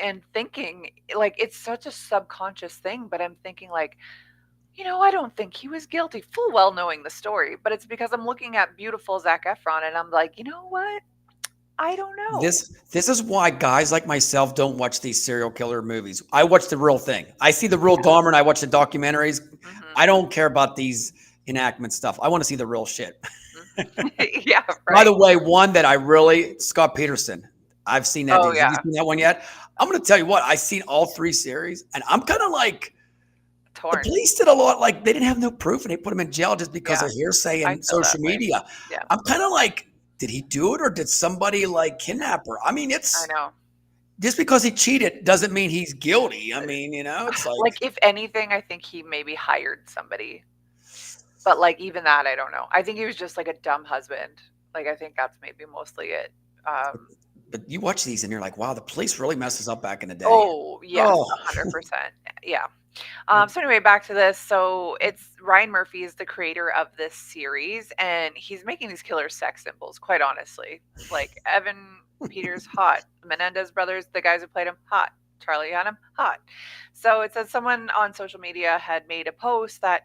and thinking, like, it's such a subconscious thing, but I'm thinking, like, I don't think he was guilty, full well knowing the story. But it's because I'm looking at beautiful Zac Efron, and I'm like, you know what? I don't know. This is why guys like myself don't watch these serial killer movies. I watch the real thing. I see the real Yeah. Dahmer and I watch the documentaries. Hmm. I don't care about these enactment stuff. I want to see the real shit. Hmm. Yeah, By right. the way, one that I really Scott Peterson. I've seen that. Oh Have you yeah, seen that one yet? I'm going to tell you what, I've seen all 3 series, and I'm kind of like, the torn. police did a lot. Like they didn't have no proof, and they put him in jail just because Yeah, of hearsay I and feel that social way. media. Yeah, I'm kind of like, did he do it or did somebody like kidnap her? I mean, I it's know. just because he cheated doesn't mean he's guilty. I mean, it's like, Like, if anything, I think he maybe hired somebody. But, like, even that, I don't know. I think he was just, like, a dumb husband. Like, I think that's maybe mostly it. but you watch these and you're like, wow, the police really messes up back in the day. Oh, yes, Oh, 100%. Yeah. So anyway, back to this. So it's Ryan Murphy is the creator of this series, and he's making these killer sex symbols. Quite honestly, like Evan Peters, hot. Menendez brothers, the guys who played him, hot. Charlie Hunnam, hot. So it says someone on social media had made a post that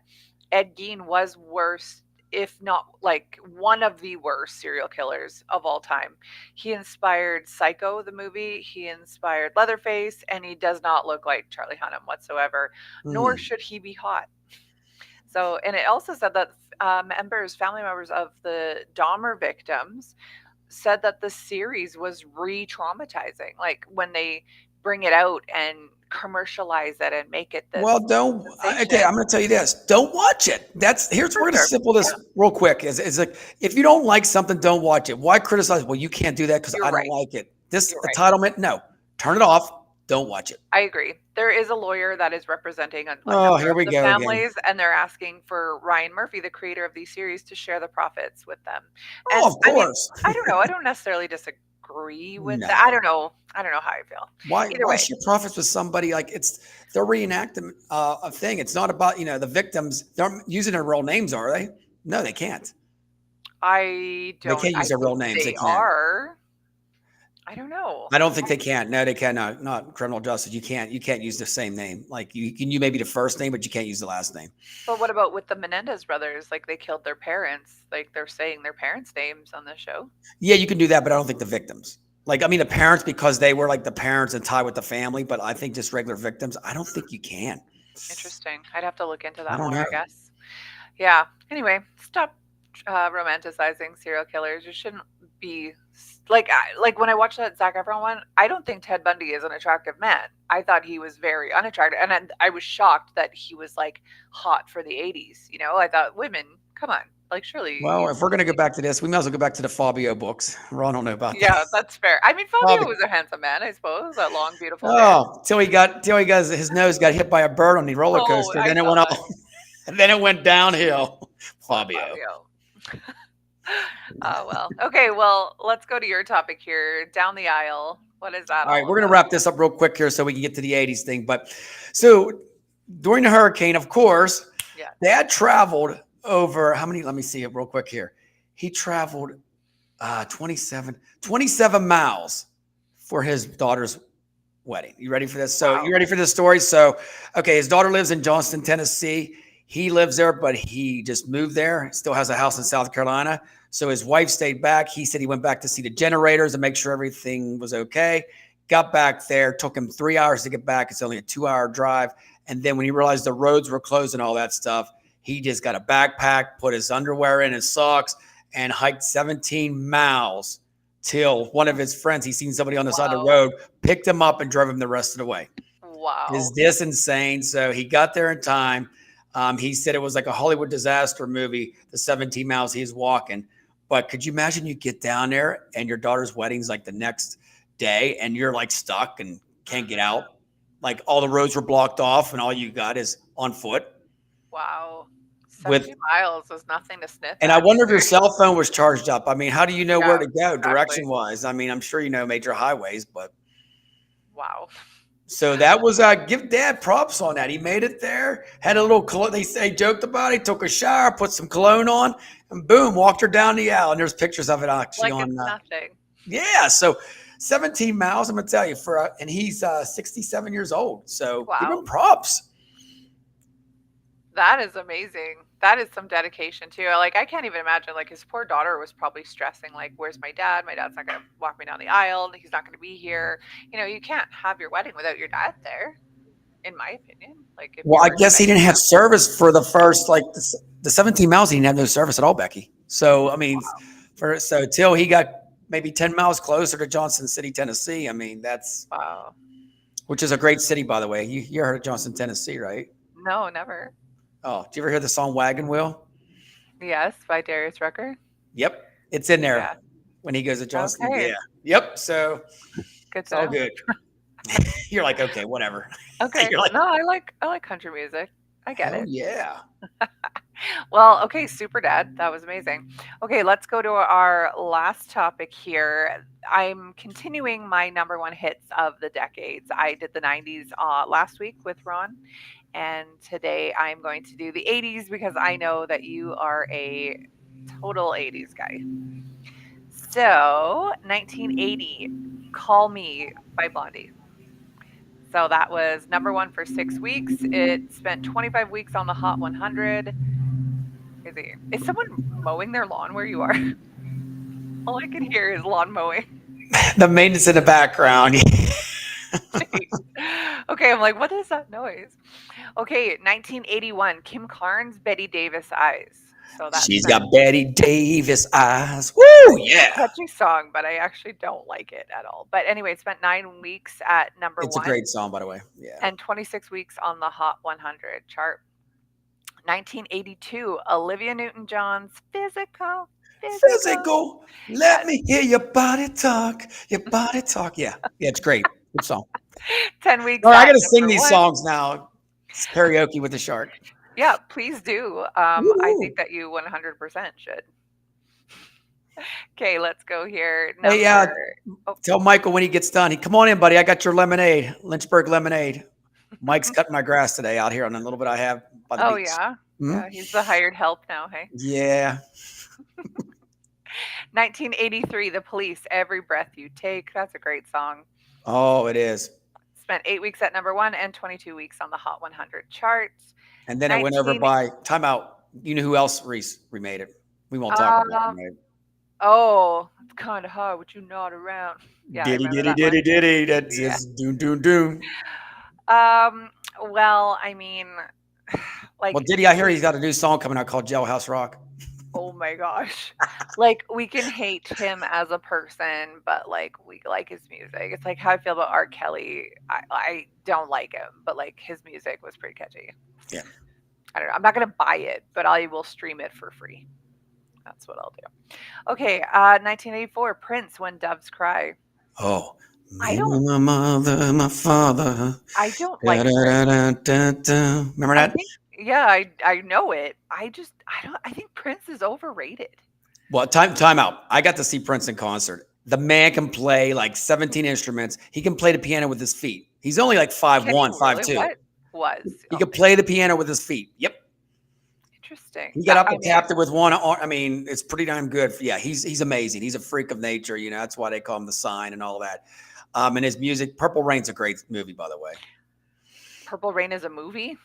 Ed Gein was worse, if not like one of the worst serial killers of all time. He inspired Psycho, the movie. He inspired Leatherface, and he does not look like Charlie Hunnam whatsoever, nor hmm. should he be hot. So, and it also said that family members of the Dahmer victims said that the series was re-traumatizing. Like when they bring it out and commercialize it and make it Well, this don't. sensation. Okay, I'm going to tell you this. Don't watch it. For We're going to sure. simple Yeah, this real quick. Is like, if you don't like something, don't watch it. Why criticize? Well, you can't do that because you're I don't right. like it. This You're right. entitlement, no. Turn it off. Don't watch it. I agree. There is a lawyer that is representing a Oh, number here of we the go again. families, and they're asking for Ryan Murphy, the creator of these series, to share the profits with them. Oh, And of I mean, course. I don't know. I don't necessarily disagree with that. I No. don't know. I don't know how I feel. Why? Either Why way, share profits with somebody like it's they're reenacting a thing. It's not about the victims. They're using their real names, are they? No, they can't. I They don't. can't I use their real think names. They they can't. are. I don't know. I don't think they can. No, they cannot. Not criminal justice. You can't. You can't use the same name. Like you can. You maybe the first name, but you can't use the last name. But what about with the Menendez brothers? Like they killed their parents. Like they're saying their parents' names on the show. Yeah, you can do that, but I don't think the victims. Like I mean, the parents because they were like the parents and tied with the family. But I think just regular victims. I don't think you can. Interesting. I'd have to look into I that don't more, know. I guess. Yeah. Anyway, stop romanticizing serial killers. You shouldn't be like when I watched that Zac Efron one. I don't think Ted Bundy is an attractive man. I thought he was very unattractive, and then I was shocked that he was like hot for the '80s. I thought women, come on, like surely Well, you. if we're gonna go back to this, we might as well go back to the Fabio books. Ron don't know about that. Yeah, that's fair. I mean, Fabio Fabio. was a handsome man, I suppose. That long, beautiful hair. Oh, till he got his nose got hit by a bird on the roller Oh, coaster. I Then it saw went up, that. and then it went downhill. Poor Fabio. Fabio. Oh well. Okay, well, let's go to your topic here. Down the aisle. What is that All right, all we're gonna about? wrap this up real quick here so we can get to the '80s thing. But so during the hurricane, of course, Yeah. Dad traveled over how many? Let me see it real quick here. He traveled 27 miles for his daughter's wedding. You ready for this? So Wow. you ready for this story? So, okay, his daughter lives in Johnston, Tennessee. He lives there, but he just moved there. Still has a house in South Carolina. So his wife stayed back. He said he went back to see the generators and make sure everything was okay. Got back there. Took him 3 hours to get back. It's only a 2-hour drive. And then when he realized the roads were closed and all that stuff, he just got a backpack, put his underwear in, his socks, and hiked 17 miles till one of his friends, he seen somebody on the side of the Wow. road, picked him up and drove him the rest of the way. Is Wow. this insane? So he got there in time. He said it was like a Hollywood disaster movie, the 17 miles he's walking. But could you imagine you get down there and your daughter's wedding's like the next day and you're like stuck and can't get Mhm. out? Like all the roads were blocked off and all you got is on foot Wow. with 17 miles was nothing to sniff and I at wonder if your either. cell phone was charged up. I mean, how do you know Yeah, where to go exactly. direction wise? I mean, I'm sure you know major highways, but Wow. so that was give Dad props on that. He made it there, had a little cologne. They say joked about it. Took a shower, put some cologne on, and boom, walked her down the aisle. And there's pictures of it actually Like on. it's nothing. Yeah, so 17 miles. I'm gonna tell you and he's 67 years old. So give him Wow. props. That is amazing. That is some dedication too. Like I can't even imagine. Like his poor daughter was probably stressing. Like, where's my dad? My dad's not gonna walk me down the aisle. He's not gonna be here. You can't have your wedding without your dad there. In my opinion, like if you Well, I were guess he expecting didn't have him. service for the first the 17 miles. He didn't have no service at all, Becky. So I mean, for so till he got maybe 10 miles closer to Johnson City, Tennessee. I mean, Wow. which is a great city, by the way. You heard of Johnson, Tennessee, right? No, never. Oh, did you ever hear the song Wagon Wheel? Yes, by Darius Rucker. Yep. It's in there Yeah. when he goes to Johnson. Okay. Yeah. Yep. So Good it's to all know. good. You're like, okay, whatever. Okay. You're like, No, I like country music. I get hell it. yeah. Well, okay, super dad. That was amazing. Okay, let's go to our last topic here. I'm continuing my number one hits of the decades. I did the 90s last week with Ron, and today I'm going to do the 80s because I know that you are a total 80s guy. So, 1980, Call Me by Blondie. So that was number one for 6 weeks. It spent 25 weeks on the Hot 100. Is someone mowing their lawn where you are? All I can hear is lawn mowing. The maintenance in the background. Jeez. Okay, I'm like, what is that noise? Okay, 1981, Kim Carnes, Betty Davis Eyes. So that's She's been got Betty Davis eyes. Woo, yeah. catchy song, but I actually don't like it at all. But anyway, it spent 9 weeks at number It's a one great song, by the way. Yeah. and 26 weeks on the Hot 100 chart. 1982, Olivia Newton-John's Physical. Physical. Physical. Let Yes, me hear your body talk. Your body talk. Yeah. Yeah, it's great. Good song. 10 weeks All right, I at got to sing number these one. songs now. It's karaoke with the shark. Yeah, please do. I think Woo. that you 100% should. Okay, let's go here. Hey, Oh, tell Michael when he gets done. Come on in, buddy. I got your lemonade, Lynchburg lemonade. Mike's cutting my grass today out here on a little bit I have by the oh beach. yeah. Mhm. Yeah, he's the hired help now, hey. Yeah. 1983, The Police, Every Breath You Take. That's a great song. Oh, it is. Spent 8 weeks at number one and 22 weeks on the Hot 100 charts. And then it went over 19 by timeout. You know who else remade it? We won't talk about um it. oh, it's kind of hard with you not around. Yeah, I Diddy, remember diddy, that one. diddy, diddy. That's Yeah. just doom, doom, doom. Well, I mean, like, Well, Diddy, I hear he's got a new song coming out called Jailhouse Rock. oh my gosh. Like, we can hate him as a person, but like, we like his music. It's like how I feel about R. Kelly. I don't like him, but like, his music was pretty catchy. Yeah. I don't know. I'm not going to buy it, but I will stream it for free. That's what I'll do. Okay. 1984, Prince, When Doves Cry. Oh, I me, don't, my mother, my father. I don't Da, like da, Prince. da, da, da. Remember I that? think, yeah, I know it. I think Prince is overrated. Well, time out. I got to see Prince in concert. The man can play like 17 instruments. He can play the piano with his feet. He's only like Can he 5'1", really? 5'2". What was? He Oh, could play the piano with his feet. Yep. interesting. He got up I and mean, tapped it with one arm. I mean, it's pretty damn good. Yeah, he's amazing. He's a freak of nature. You know, that's why they call him the Sign and all that. And his music, Purple Rain's a great movie, by the way. Purple Rain is a movie?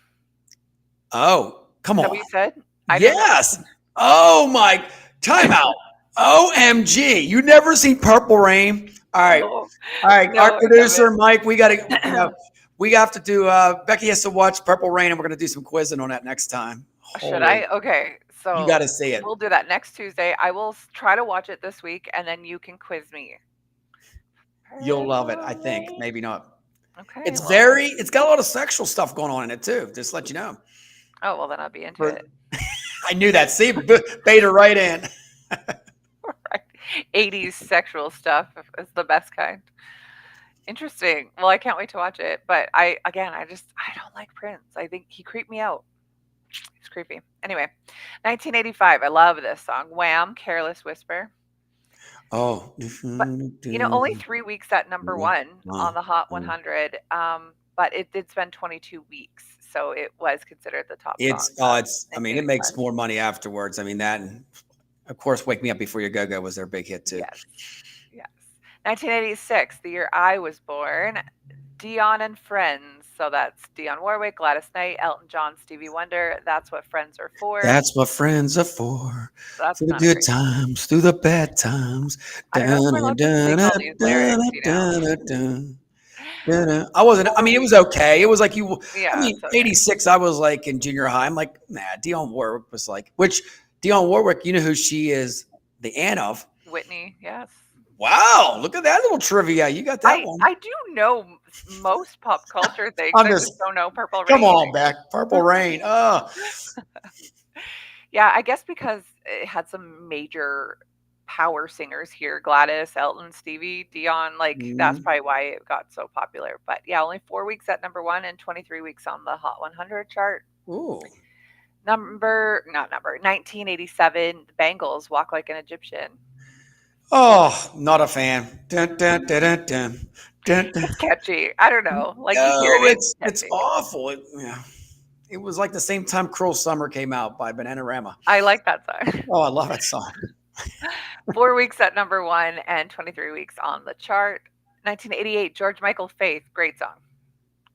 Oh, come Is that on. what you said? I didn't know. Yes. Oh my, time out. OMG. You never seen Purple Rain? All right. No, All right. no, Our I producer, Mike, we got to, haven't. we have to do, Becky has to watch Purple Rain and we're going to do some quizzing on that next time. Should Holy, I? Okay, you so got to see it. we'll do that next Tuesday. I will try to watch it this week, and then you can quiz me. You'll love it. I Purple think. Rain. Maybe not. Okay. It's Well, it's got a lot of sexual stuff going on in it too. Just to let you know. oh well, then I'll be into For- it. I knew that. See, bait her right in. Right. 80s sexual stuff is the best kind. Interesting. Well, I can't wait to watch it. But I don't like Prince. I think he creeped me out. He's creepy. Anyway, 1985. I love this song. Wham! Careless Whisper. Oh, But only 3 weeks at number one on the Hot 100. But it did spend 22 weeks, so it was considered the top song. I mean, it makes more money afterwards. I mean, that, and of course, Wake Me Up Before You Go Go was their big hit too. Yes, yes. 1986, the year I was born. Dion and Friends. So that's Dionne Warwick, Gladys Knight, Elton John, Stevie Wonder. That's what friends are for. That's what friends are for. That's Through the not a good great. times, through the bad times. I don't know if we're allowed to sing all these lyrics, I wasn't, I mean, it was okay. It was like Yeah, it's okay. 86, I was like in junior high. I'm like, nah, Dionne Warwick was like, which Dionne Warwick, you know who she is the aunt of? Whitney, yes. Wow, look at that little trivia. You got that one. I do know most pop culture things. I'm I just just don't know Purple come Rain. on, Beck. Purple Rain. Oh, Yeah, I guess because it had some major power singers here, Gladys, Elton, Stevie, Dion, like that's mhm. probably why it got so popular. But yeah, only 4 weeks at number one and 23 weeks on the Hot 100 chart. Ooh. Not number, 1987, the Bangles, Walk Like an Egyptian. Oh, not a fan. Dun, dun, dun, dun, dun, dun, dun. It's catchy. I don't know. Like you hear No, it, it's it's catchy. awful. Yeah. It was like the same time Cruel Summer came out by Bananarama. I like that song. Oh, I love that song. 4 weeks at number one and 23 weeks on the chart. 1988, George Michael, Faith. Great song.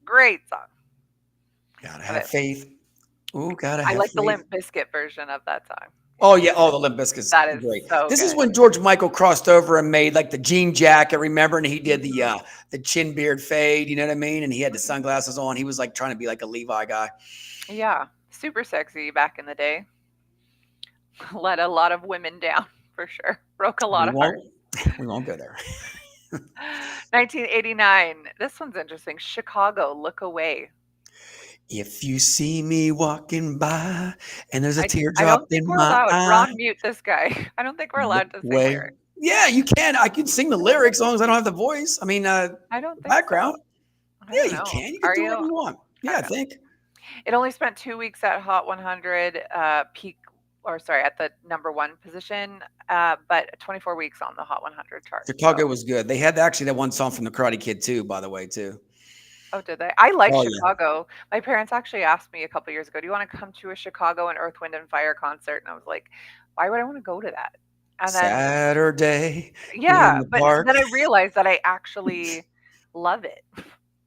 Great song. Gotta Love have it. faith. Ooh, gotta I have like the faith. Limp Bizkit version of that song. Oh yeah, oh the Limp Bizkit's That is great. so This is good. when George Michael crossed over and made like the jean jacket, remember? And he did Mhm. the chin beard fade, you know what I mean? And he had the sunglasses on. He was like trying to be like a Levi guy. Yeah, super sexy back in the day. Let a lot of women down for sure. Broke a lot We of hearts. won't we won't go there. 1989. This one's interesting. Chicago, Look Away. If you see me walking by and there's a I teardrop don't think in we're my allowed. eye, Ron, mute this guy. I don't think we're look allowed to sing away. lyrics. Yeah, you can. I can sing the lyrics as long as I don't have the voice. I mean, I don't the think so. background. I Yeah, don't you know. can. You can Are do whatever you? you want. I Yeah, don't I know. think. It only spent 2 weeks at Hot 100 peak, or sorry, at the number one position, but 24 weeks on the Hot 100 chart. Chicago So, was good. They had actually that one song from the Karate Kid too, by the way, too. oh, did they? I like Oh yeah. Chicago. My parents actually asked me a couple years ago, "Do you want to come to a Chicago and Earth, Wind, and Fire concert?" And I was like, "Why would I want to go to that?" And then, Saturday in yeah, the but park. then I realized that I actually love it.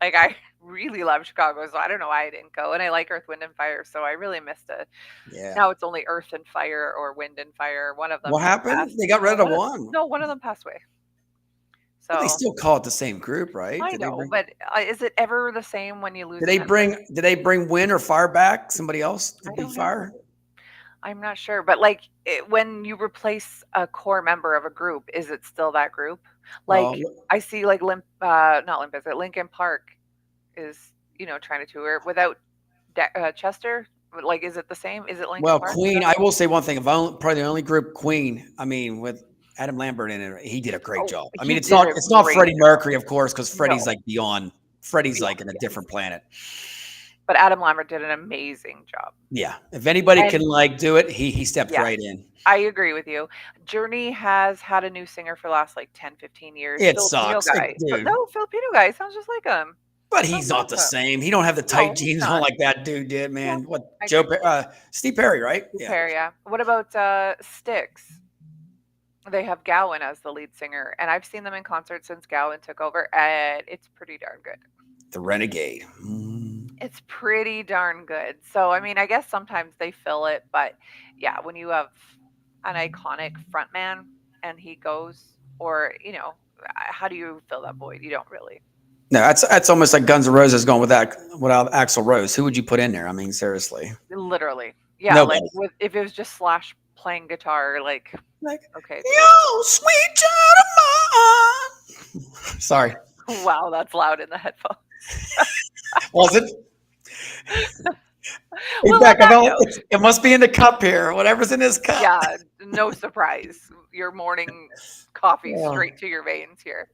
Like I really love Chicago, so I don't know why I didn't go. And I like Earth, Wind, and Fire, so I really missed it. Yeah. Now it's only Earth and Fire or Wind and Fire. One of them What just happened? passed. They got rid of one. No, one of them passed away. But they So still call it the same group, right? I know, but is it ever the same when you lose Did a they member? bring Win or Fire back? Somebody else to I be don't know. Fire? I'm not sure, but like when you replace a core member of a group, is it still that group? Like Well, I see, like not Limp Bizkit, Lincoln Park is trying to tour without Chester. Like, is it the same? Is it Lincoln well, Park? Queen. I will say one thing. Probably the only group Queen. I mean, with Adam Lambert in it, he did a great Oh, job. I mean, he did a it's not great Freddie job. Mercury, of course, because Freddie's No, like beyond. Freddie's beyond, like in a yes. different planet. But Adam Lambert did an amazing job. Yeah. If anybody can And like do it, he stepped yes, right in. I agree with you. Journey has had a new singer for the last like 10, 15 years. It Filipino sucks, guy. dude. No, Filipino guy. Sounds just like him. But Sounds he's not the awesome. same. He don't have the tight No, he's jeans on not. like that dude did, Yeah, man. What I agree. Steve Perry, right? Yeah. Fair, yeah. What about Styx? They have Gowan as the lead singer, and I've seen them in concert since Gowan took over, and it's pretty darn good. The Renegade. Mm. It's pretty darn good. So, I mean, I guess sometimes they fill it, but yeah, when you have an iconic frontman and he goes, or, how do you fill that void? You don't really. No, that's almost like Guns N' Roses going without Axl Rose. Who would you put in there? I mean, seriously, Literally. Yeah, like nobody. if it was just Slash playing guitar, like, Like, okay, yo, sweet child of mine. Sorry, wow, that's loud in the headphones. was it? Hey, Well, on Beck, that note, it must be in the cup here. Whatever's in this cup. yeah, no surprise. Your morning coffee Oh, straight to your veins here.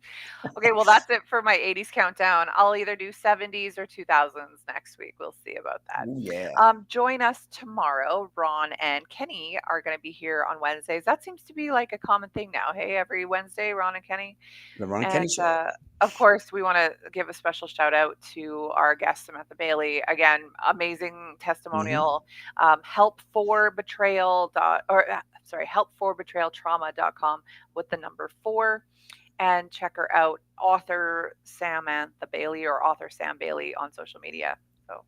Okay, well, that's it for my 80s countdown. I'll either do 70s or 2000s next week. We'll see about that. ooh, yeah. Join us tomorrow. Ron and Kenny are going to be here on Wednesdays. That seems to be like a common thing now. Hey, every Wednesday, Ron and Kenny. The Ron Kenny And Show. of course, we want to give a special shout out to our guest, Samantha Bailey. Again, amazing Hmm. testimonial. Help for betrayal. Help for betrayaltrauma.com with the number 4. And check her out, author Samantha Bailey or author Sam Bailey on social media. So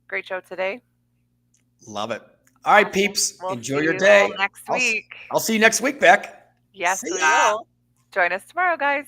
great show today. Love it. All right, Awesome. peeps. We'll Enjoy see your you day. all next week. I'll see you next week, Beck. Yes, See we ya. will. Join us tomorrow, guys.